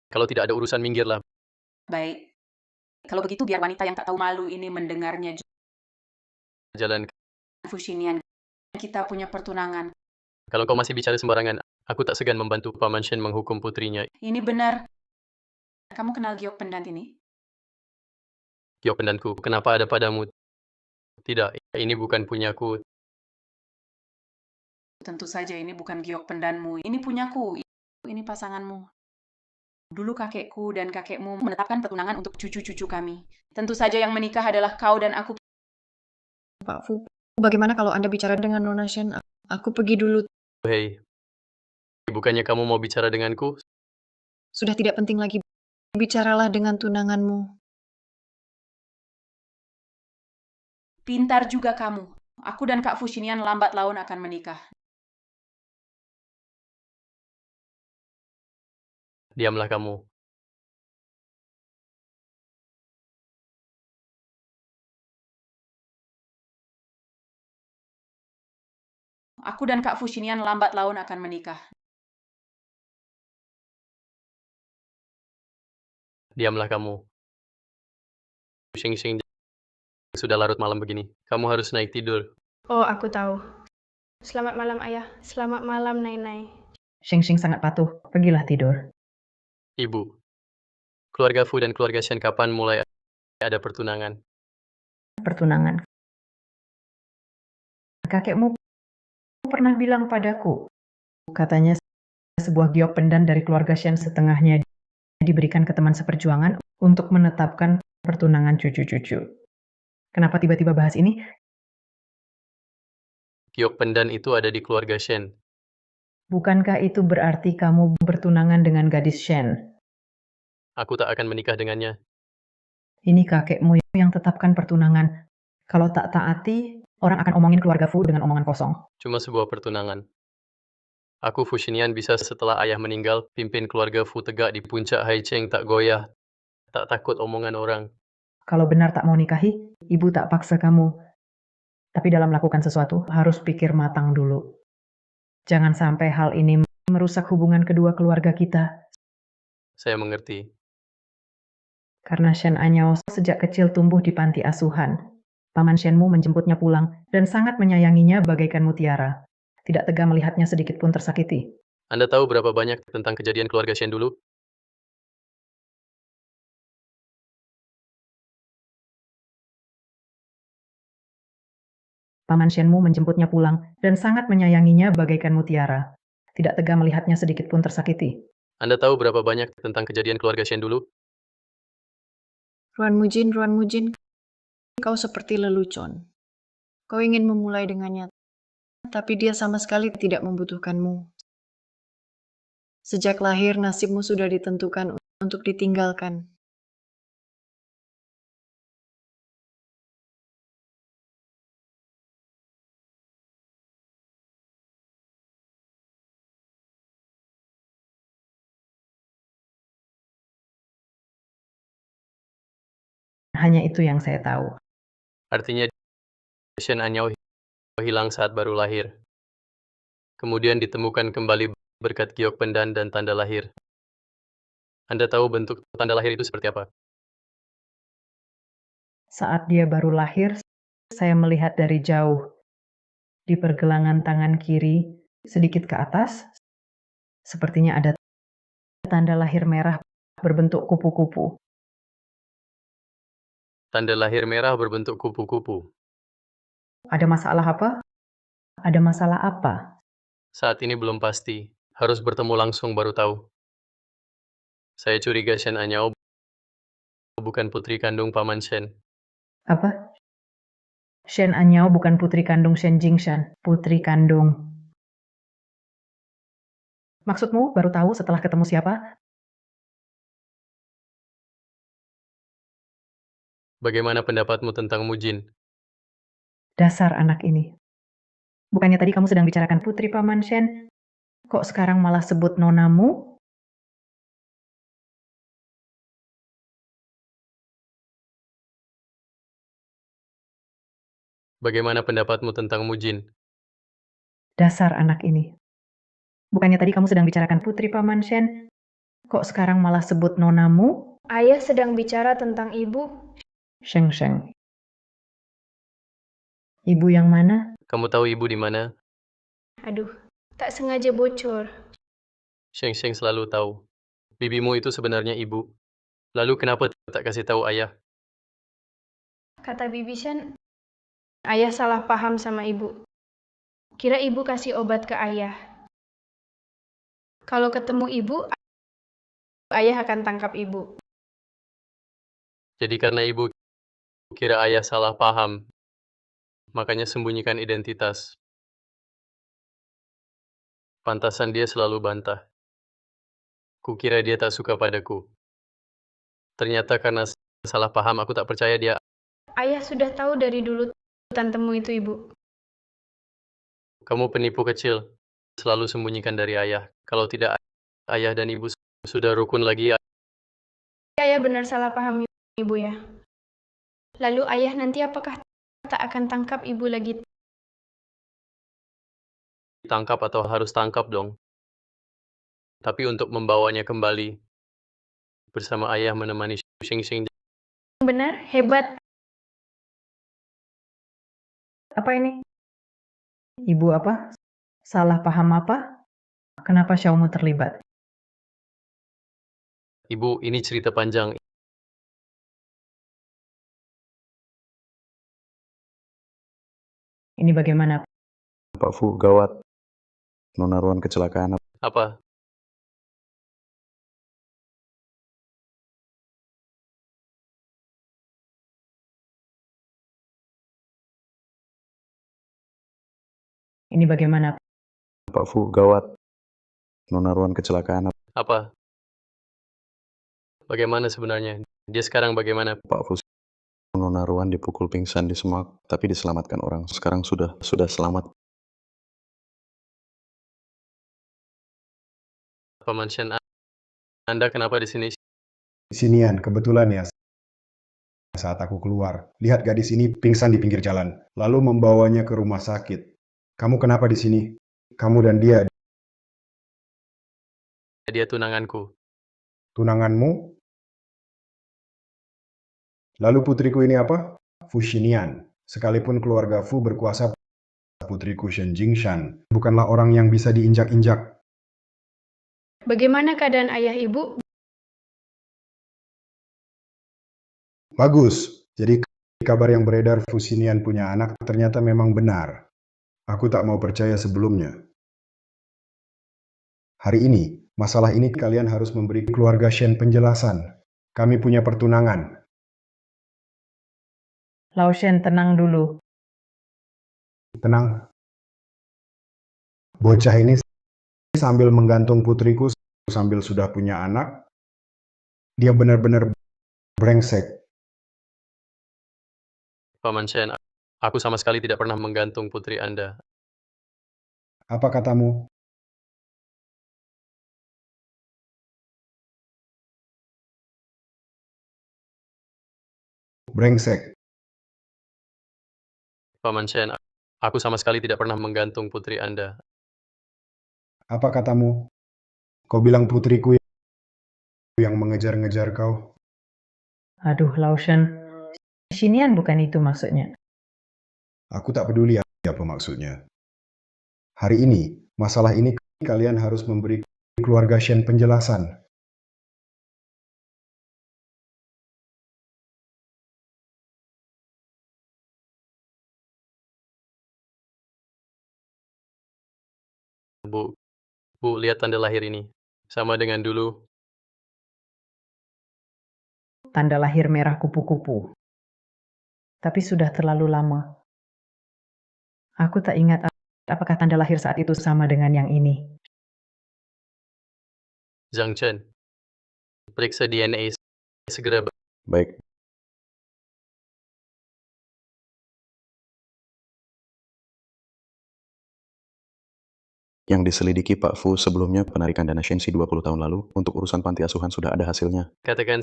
Kalau tidak ada urusan, minggirlah. Baik. Kalau begitu biar wanita yang tak tahu malu ini mendengarnya. Jalan. Fushinian, kita punya pertunangan. Kalau kau masih bicara sembarangan, aku tak segan membantu Paman Shen menghukum putrinya. Ini benar. Kamu kenal Giok Pendant ini? Giok pendanku, kenapa ada padamu? Tidak, ini bukan punyaku. Tentu saja ini bukan Giok Pendanmu. Ini punyaku. Ini pasanganmu. Dulu kakekku dan kakekmu menetapkan pertunangan untuk cucu-cucu kami. Tentu saja yang menikah adalah kau dan aku. Pak Fu, bagaimana kalau Anda bicara dengan Nona Shen? Aku pergi dulu. Hei, bukannya kamu mau bicara denganku? Sudah tidak penting lagi. Bicaralah dengan tunanganmu. Pintar juga kamu. Aku dan Kak Fushinian lambat laun akan menikah. Diamlah kamu. Aku dan Kak Fushinian lambat laun akan menikah. Diamlah kamu. Shing-shing, sudah larut malam begini. Kamu harus naik tidur. Oh, aku tahu. Selamat malam, Ayah. Selamat malam, Nai-Nai. Shing Shing sangat patuh. Pergilah tidur. Ibu, keluarga Fu dan keluarga Shen kapan mulai ada pertunangan? Pertunangan. Kakekmu pernah bilang padaku, katanya sebuah giok pendan dari keluarga Shen setengahnya diberikan ke teman seperjuangan untuk menetapkan pertunangan cucu-cucu. Kenapa tiba-tiba bahas ini? Giok pendan itu ada di keluarga Shen. Bukankah itu berarti kamu bertunangan dengan gadis Shen? Aku tak akan menikah dengannya. Ini kakekmu yang tetapkan pertunangan. Kalau tak taati, orang akan omongin keluarga Fu dengan omongan kosong. Cuma sebuah pertunangan. Aku Fushinian bisa setelah ayah meninggal, pimpin keluarga Fu tegak di puncak Haicheng tak goyah, tak takut omongan orang. Kalau benar tak mau nikahi, ibu tak paksa kamu. Tapi dalam melakukan sesuatu, harus pikir matang dulu. Jangan sampai hal ini merusak hubungan kedua keluarga kita. Saya mengerti. Karena Shen Anyao sejak kecil tumbuh di panti asuhan. Paman Shenmu menjemputnya pulang dan sangat menyayanginya bagaikan mutiara. Tidak tega melihatnya sedikit pun tersakiti. Anda tahu berapa banyak tentang kejadian keluarga Shen dulu? Paman Shenmu menjemputnya pulang dan sangat menyayanginya bagaikan mutiara. Tidak tega melihatnya sedikit pun tersakiti. Anda tahu berapa banyak tentang kejadian keluarga Shen dulu? Ruan Mujin, kau seperti lelucon. Kau ingin memulai dengannya, tapi dia sama sekali tidak membutuhkanmu. Sejak lahir, nasibmu sudah ditentukan untuk ditinggalkan. Hanya itu yang saya tahu. Artinya Shen Anyao hilang saat baru lahir. Kemudian ditemukan kembali berkat giok pendan dan tanda lahir. Anda tahu bentuk tanda lahir itu seperti apa? Saat dia baru lahir, saya melihat dari jauh. Di pergelangan tangan kiri, sedikit ke atas, sepertinya ada tanda lahir merah berbentuk kupu-kupu. Tanda lahir merah berbentuk kupu-kupu. Ada masalah apa? Ada masalah apa? Saat ini belum pasti. Harus bertemu langsung baru tahu. Saya curiga Shen Anyao bukan putri kandung Paman Shen. Apa? Shen Anyao bukan putri kandung Shen Jingshan, putri kandung. Maksudmu baru tahu setelah ketemu siapa? Bagaimana pendapatmu tentang Mujin? Dasar anak ini. Bukannya tadi kamu sedang bicarakan putri Paman Shen? Kok sekarang malah sebut nonamu? Bagaimana pendapatmu tentang Mujin? Dasar anak ini. Bukannya tadi kamu sedang bicarakan putri Paman Shen? Kok sekarang malah sebut nonamu? Ayah sedang bicara tentang ibu. Sheng Sheng. Ibu yang mana? Kamu tahu ibu di mana? Aduh, tak sengaja bocor. Sheng Sheng selalu tahu. Bibimu itu sebenarnya ibu. Lalu kenapa tak kasih tahu ayah? Kata Bibi Shen, ayah salah paham sama ibu. Kira ibu kasih obat ke ayah. Kalau ketemu ibu, ayah akan tangkap ibu. Jadi karena ibu kira ayah salah paham, makanya sembunyikan identitas. Pantasan dia selalu bantah. Kukira dia tak suka padaku. Ternyata karena salah paham aku tak percaya dia. Ayah sudah tahu dari dulu tantemu itu ibu. Kamu penipu kecil. Selalu sembunyikan dari ayah. Kalau tidak, ayah dan ibu sudah rukun lagi. Ayah benar salah paham ibu ya. Lalu ayah nanti apakah tak akan tangkap ibu lagi? Tangkap atau harus tangkap dong. Tapi untuk membawanya kembali, bersama ayah menemani Xing Xing. Benar, hebat. Apa ini? Ibu apa? Salah paham apa? Kenapa Xiaomu terlibat? Ibu, ini cerita panjang. Ini bagaimana? Pak Fu, gawat. Nona Ruan kecelakaan. Apa? Ini bagaimana? Pak Fu, gawat. Nona Ruan kecelakaan, Apa? Bagaimana sebenarnya? Dia sekarang bagaimana? Pak Fus. Nona Ruan dipukul pingsan di semak, tapi diselamatkan orang. Sekarang sudah selamat. Paman Shen, Anda kenapa di sini? Sinian, kebetulan ya, saat aku keluar, lihat gadis ini pingsan di pinggir jalan, lalu membawanya ke rumah sakit. Kamu kenapa di sini? Kamu dan dia, Dia tunanganku. tunanganmu? Lalu putriku ini apa? Fushinian. Sekalipun keluarga Fu berkuasa, putriku Shen Jingshan bukanlah orang yang bisa diinjak-injak. Bagaimana keadaan ayah ibu? Bagus. Jadi kabar yang beredar Fushinian punya anak ternyata memang benar. Aku tak mau percaya sebelumnya. Hari ini, masalah ini kalian harus memberi keluarga Shen penjelasan. Kami punya pertunangan. Lao Shen, tenang dulu. Tenang. Bocah ini sambil menggantung putriku sambil sudah punya anak. Dia benar-benar brengsek. Paman Shen, aku sama sekali tidak pernah menggantung putri Anda. Apa katamu? Brengsek. Paman Shen, aku sama sekali tidak pernah menggantung putri Anda. Apa katamu? Kau bilang putriku yang mengejar-ngejar kau. Aduh, Lao Shen. Xinian bukan itu maksudnya. Aku tak peduli apa maksudnya. Hari ini, masalah ini kalian harus memberi keluarga Shen penjelasan. Bu, lihat tanda lahir ini. Sama dengan dulu. Tanda lahir merah kupu-kupu. Tapi sudah terlalu lama. Aku tak ingat apakah tanda lahir saat itu sama dengan yang ini. Zhang Chen, periksa DNA segera. Baik. Yang diselidiki Pak Fu sebelumnya penarikan dana Shenxi 20 tahun lalu untuk urusan panti asuhan sudah ada hasilnya. Katakan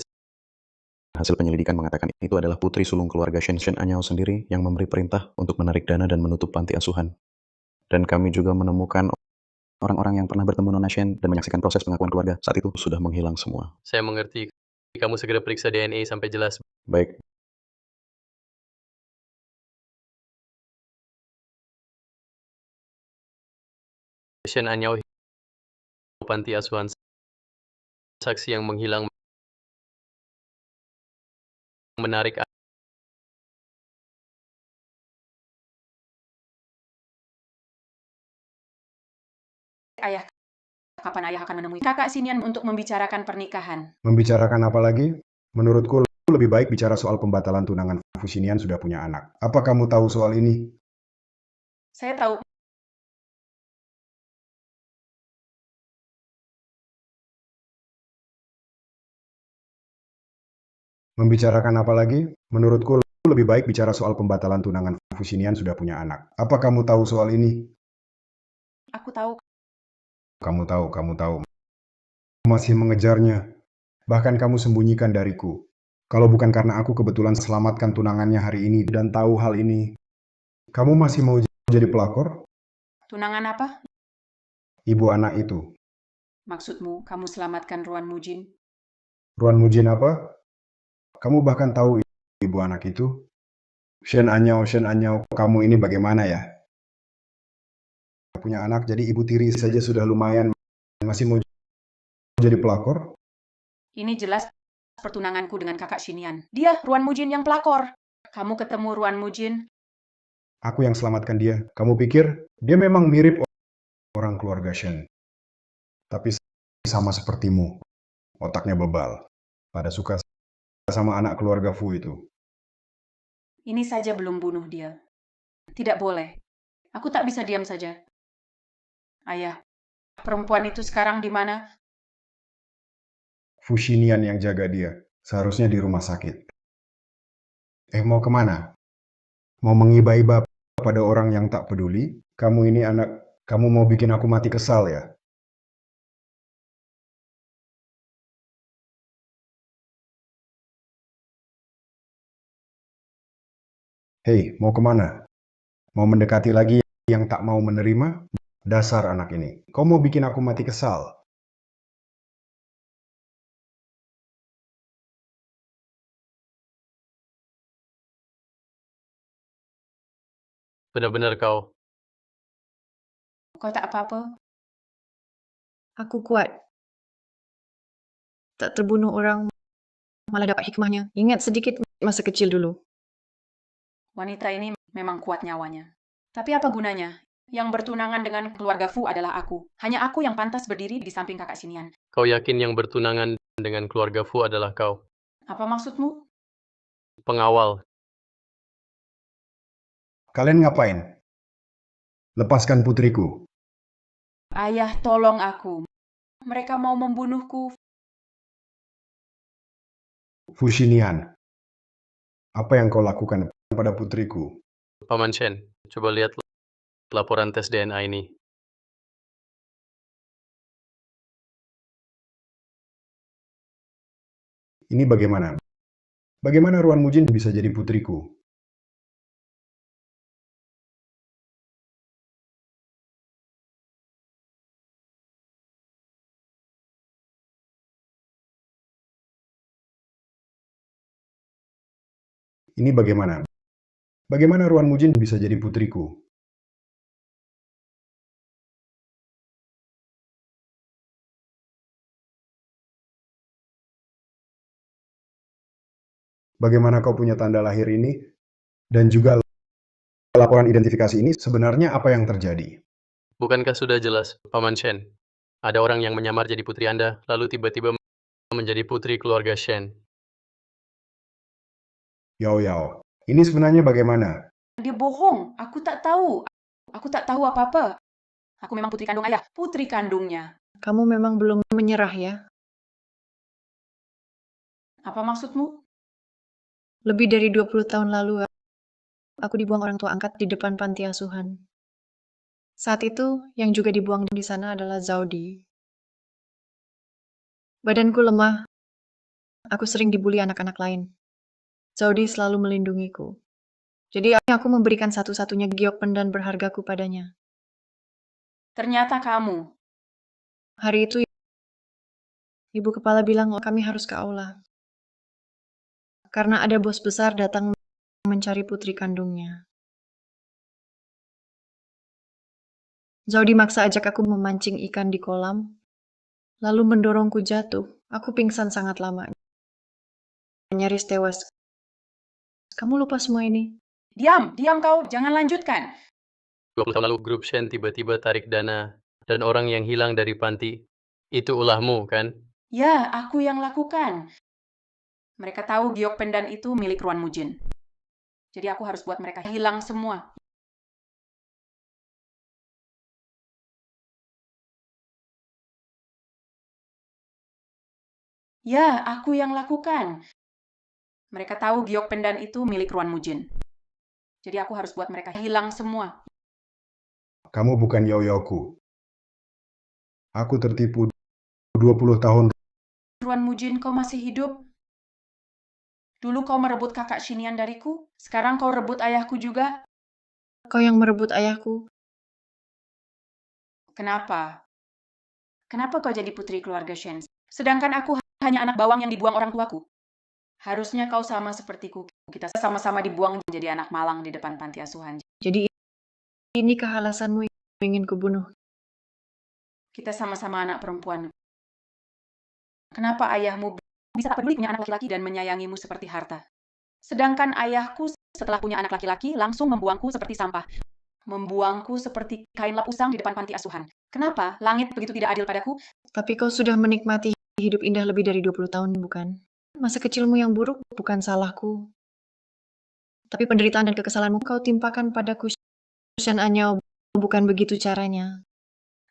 Hasil penyelidikan mengatakan itu adalah putri sulung keluarga Shen Anyao sendiri yang memberi perintah untuk menarik dana dan menutup panti asuhan. Dan kami juga menemukan orang-orang yang pernah bertemu Nona Shen dan menyaksikan proses pengakuan keluarga saat itu sudah menghilang semua. saya mengerti. Kamu segera periksa DNA sampai jelas. Baik. Shen Anyao panti asuhan, saksi yang menghilang menarik. Ayah, kapan ayah akan menemui kakak Xinian untuk membicarakan pernikahan? Membicarakan apa lagi? Menurutku lebih baik bicara soal pembatalan tunangan. Fushinian sudah punya anak. Apa kamu tahu soal ini? Saya tahu. Membicarakan apa lagi? Menurutku lebih baik bicara soal pembatalan tunangan. Fushinian sudah punya anak. Apa kamu tahu soal ini? Aku tahu. Kamu tahu. Masih mengejarnya. Bahkan kamu sembunyikan dariku. Kalau bukan karena aku kebetulan selamatkan tunangannya hari ini dan tahu hal ini, kamu masih mau jadi pelakor? Tunangan apa? Ibu anak itu. Maksudmu, kamu selamatkan Ruan Mujin? Ruan Mujin apa? Kamu bahkan tahu ibu anak itu? Shen Anyao, kamu ini bagaimana ya? Punya anak jadi ibu tiri saja sudah lumayan. Masih mau jadi pelakor? Ini jelas pertunanganku dengan kakak Xinian. Dia, Ruan Mujin yang pelakor. Kamu ketemu Ruan Mujin? Aku yang selamatkan dia. Kamu pikir dia memang mirip orang keluarga Shen? Tapi sama sepertimu. Otaknya bebal. Pada suka sama anak keluarga Fu itu. Ini saja belum bunuh dia. Tidak boleh. Aku tak bisa diam saja. Ayah, perempuan itu sekarang di mana? Fushinian yang jaga dia. Seharusnya di rumah sakit. Mau kemana? Mau mengiba-iba pada orang yang tak peduli? Kamu ini anak, kamu mau bikin aku mati kesal ya? Hei, mau kemana? Mau mendekati lagi yang tak mau menerima? Dasar anak ini. Kau mau bikin aku mati kesal? Benar-benar kau. Kau tak apa-apa? Aku kuat. Tak terbunuh orang, malah dapat hikmahnya. Ingat sedikit masa kecil dulu. Wanita ini memang kuat nyawanya. Tapi apa gunanya? Yang bertunangan dengan keluarga Fu adalah aku. Hanya aku yang pantas berdiri di samping kakak Xinian. Kau yakin yang bertunangan dengan keluarga Fu adalah kau? Apa maksudmu? Pengawal. Kalian ngapain? Lepaskan putriku. Ayah, tolong aku. Mereka mau membunuhku. Fushinian. Apa yang kau lakukan pada putriku? Paman Shen, coba lihat laporan tes DNA ini. Ini bagaimana? Bagaimana Ruan Mujin bisa jadi putriku? Ini bagaimana? Bagaimana Ruan Mujin bisa jadi putriku? Bagaimana kau punya tanda lahir ini? Dan juga laporan identifikasi ini sebenarnya apa yang terjadi? Bukankah sudah jelas, Paman Shen? Ada orang yang menyamar jadi putri Anda, lalu tiba-tiba menjadi putri keluarga Shen. Yao Yao, ini sebenarnya bagaimana? Dia bohong. Aku tak tahu. Aku tak tahu apa-apa. Aku memang putri kandung ayah. Putri kandungnya. Kamu memang belum menyerah ya? Apa maksudmu? Lebih dari 20 tahun lalu, aku dibuang orang tua angkat di depan panti asuhan. Saat itu, yang juga dibuang di sana adalah Zaudi. Badanku lemah. Aku sering dibully anak-anak lain. Zaudi selalu melindungiku. Jadi aku memberikan satu-satunya giok pendan berhargaku padanya. Ternyata kamu. Hari itu, ibu kepala bilang kami harus ke aula. Karena ada bos besar datang mencari putri kandungnya. Zaudi maksa ajak aku memancing ikan di kolam, lalu mendorongku jatuh. Aku pingsan sangat lama. Nyaris tewas. Kamu lupa semua ini? Diam, diam kau. Jangan lanjutkan. 20 tahun lalu grup Shen tiba-tiba tarik dana, dan orang yang hilang dari panti, itu ulahmu, kan? Ya, aku yang lakukan. Mereka tahu giok pendan itu milik Ruan Mujin. Jadi aku harus buat mereka hilang semua. Ya, aku yang lakukan. Mereka tahu giok pendan itu milik Ruan Mujin. Jadi aku harus buat mereka hilang semua. Kamu bukan Yao Yaoku. Aku tertipu 20 tahun. Ruan Mujin, kau masih hidup? Dulu kau merebut kakak Xinian dariku, sekarang kau rebut ayahku juga. Kau yang merebut ayahku. Kenapa? Kenapa kau jadi putri keluarga Shen? Sedangkan aku hanya anak bawang yang dibuang orang tuaku. Harusnya kau sama sepertiku. Kita sama-sama dibuang menjadi anak malang di depan panti asuhan. Jadi ini alasanmu yang ingin kubunuh. Kita sama-sama anak perempuan. Kenapa ayahmu bisa tak peduli punya anak laki-laki dan menyayangimu seperti harta? Sedangkan ayahku setelah punya anak laki-laki langsung membuangku seperti sampah. Membuangku seperti kain lap usang di depan panti asuhan. Kenapa? Langit begitu tidak adil padaku? Tapi kau sudah menikmati hidup indah lebih dari 20 tahun, bukan? Masa kecilmu yang buruk bukan salahku. Tapi penderitaan dan kekesalanmu kau timpakan padaku, Shen Anyao. Bukan begitu caranya.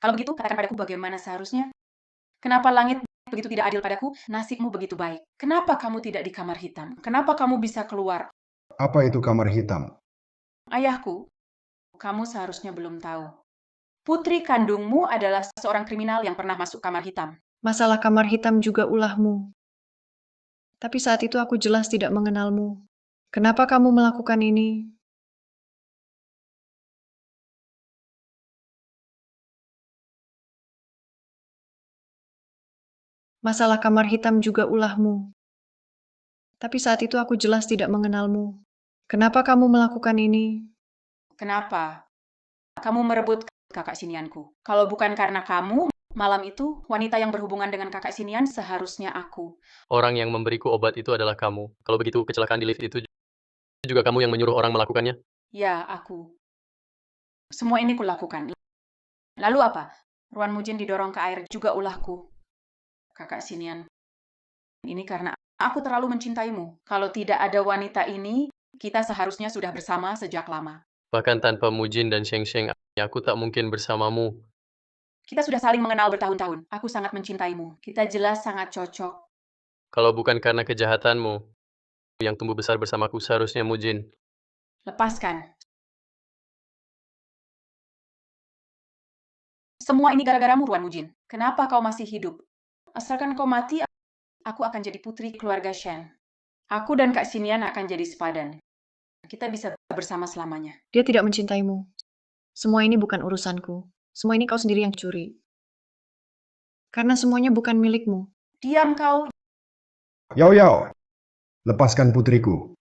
Kalau begitu, katakan padaku bagaimana seharusnya. Kenapa langit begitu tidak adil padaku? Nasibmu begitu baik. Kenapa kamu tidak di kamar hitam? Kenapa kamu bisa keluar? Apa itu kamar hitam? Ayahku, kamu seharusnya belum tahu. Putri kandungmu adalah seorang kriminal yang pernah masuk kamar hitam. Masalah kamar hitam juga ulahmu. Tapi saat itu aku jelas tidak mengenalmu. Kenapa kamu melakukan ini? Masalah kamar hitam juga ulahmu. Tapi saat itu aku jelas tidak mengenalmu. Kenapa kamu melakukan ini? Kenapa? Kamu merebut kakak sinianku. Kalau bukan karena kamu, malam itu wanita yang berhubungan dengan kakak sinian seharusnya aku. Orang yang memberiku obat itu adalah kamu. Kalau begitu kecelakaan di lift itu juga kamu yang menyuruh orang melakukannya? Ya, aku. Semua ini kulakukan. Lalu apa? Ruan Mujin didorong ke air juga ulahku. Kakak sinian. Ini karena aku terlalu mencintaimu. Kalau tidak ada wanita ini, kita seharusnya sudah bersama sejak lama. Bahkan tanpa Mujin dan Sheng Sheng, aku tak mungkin bersamamu. Kita sudah saling mengenal bertahun-tahun. Aku sangat mencintaimu. Kita jelas sangat cocok. Kalau bukan karena kejahatanmu, yang tumbuh besar bersamaku seharusnya Mujin. Lepaskan. Semua ini gara-garamu, Ruan Mujin. Kenapa kau masih hidup? Asalkan kau mati, aku akan jadi putri keluarga Shen. Aku dan Kak Sinian akan jadi sepadan. Kita bisa bersama selamanya. Dia tidak mencintaimu. Semua ini bukan urusanku. Semua ini kau sendiri yang curi. Karena semuanya bukan milikmu. Diam kau. Yao Yao, lepaskan putriku.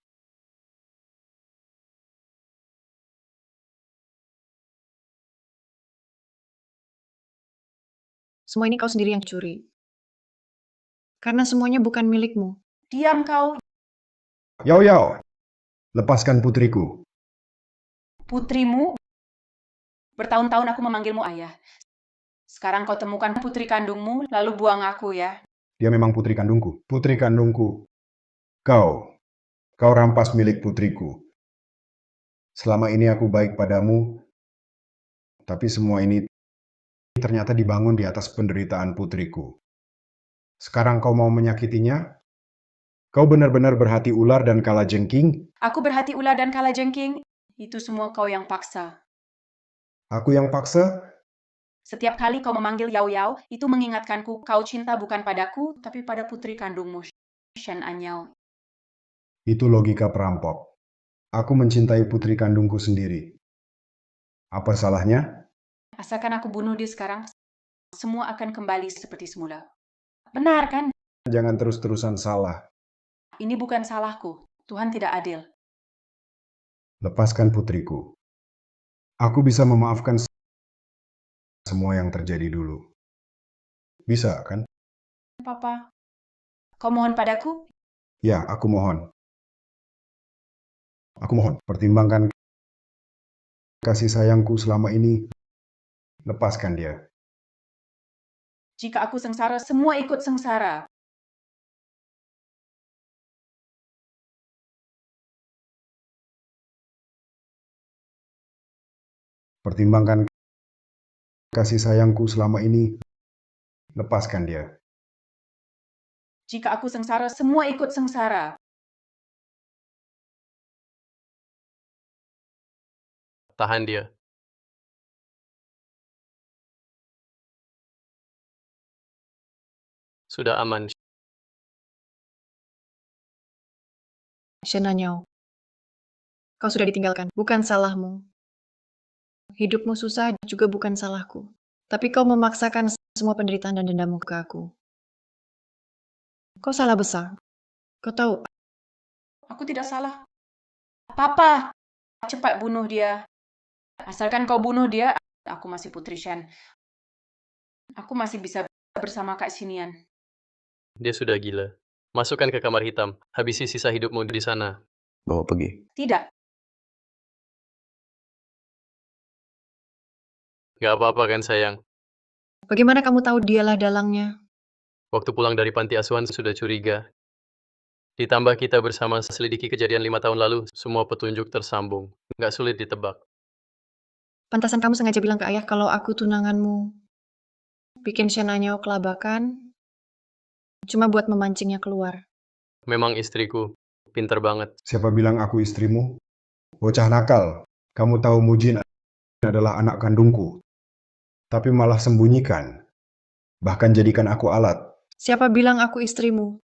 Semua ini kau sendiri yang curi. Karena semuanya bukan milikmu. Diam kau. Yao Yao, lepaskan putriku. Putrimu. Bertahun-tahun aku memanggilmu ayah. Sekarang kau temukan putri kandungmu, lalu buang aku ya. Dia memang putri kandungku. Putri kandungku. Kau rampas milik putriku. Selama ini aku baik padamu, tapi semua ini ternyata dibangun di atas penderitaan putriku. Sekarang kau mau menyakitinya? Kau benar-benar berhati ular dan kalajengking? Aku berhati ular dan kalajengking. Itu semua kau yang paksa. Aku yang paksa? Setiap kali kau memanggil Yao Yao, itu mengingatkanku kau cinta bukan padaku, tapi pada putri kandungmu, Shen Anyao. Itu logika perampok. Aku mencintai putri kandungku sendiri. Apa salahnya? Asalkan aku bunuh dia sekarang, semua akan kembali seperti semula. Benar kan? Jangan terus-terusan salah. Ini bukan salahku. Tuhan tidak adil. Lepaskan putriku. Aku bisa memaafkan semua yang terjadi dulu. Bisa, kan? Papa, kau mohon padaku? Ya, aku mohon. Aku mohon, pertimbangkan kasih sayangku selama ini. Lepaskan dia. Jika aku sengsara, semua ikut sengsara. Pertimbangkan kasih sayangku selama ini. Lepaskan dia. Jika aku sengsara, semua ikut sengsara. Tahan dia. Sudah aman. Shen Anyao. Kau sudah ditinggalkan. Bukan salahmu. Hidupmu susah juga bukan salahku. Tapi kau memaksakan semua penderitaan dan dendammu ke aku. Kau salah besar. Kau tahu, Aku tidak salah. Papa, cepat bunuh dia. Asalkan kau bunuh dia, aku masih putri Shen. Aku masih bisa bersama Kak Sinian. Dia sudah gila. Masukkan ke kamar hitam. Habisi sisa hidupmu di sana. Bawa pergi. Tidak. Gak apa-apa kan sayang? bagaimana kamu tahu dialah dalangnya? Waktu pulang dari panti asuhan sudah curiga. Ditambah kita bersama selidiki kejadian 5 tahun lalu, semua petunjuk tersambung. Gak sulit ditebak. Pantasan kamu sengaja bilang ke ayah kalau aku tunanganmu. bikin Shenanyao kelabakan, cuma buat memancingnya keluar. Memang istriku. Pinter banget. Siapa bilang aku istrimu? Bocah nakal. Kamu tahu Mujin adalah anak kandungku. Tapi malah sembunyikan. Bahkan jadikan aku alat. Siapa bilang aku istrimu?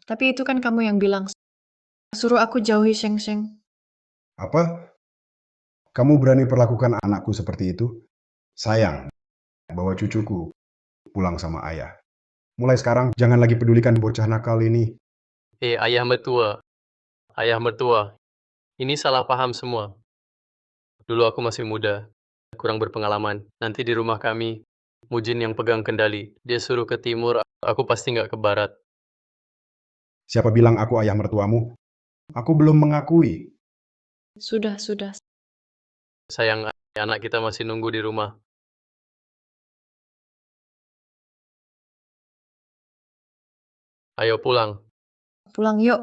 Tapi itu kan kamu yang bilang, suruh aku jauhi Sheng Sheng. Apa? Kamu berani perlakukan anakku seperti itu? Sayang, bawa cucuku pulang sama ayah. Mulai sekarang, jangan lagi pedulikan bocah nakal ini. Ayah mertua. Ayah mertua. Ini salah paham semua. Dulu aku masih muda, kurang berpengalaman. Nanti di rumah kami, Mujin yang pegang kendali. Dia suruh ke timur, aku pasti nggak ke barat. Siapa bilang aku ayah mertuamu? Aku belum mengakui. Sudah. Sayang, anak kita masih nunggu di rumah. Ayo pulang. Pulang yuk.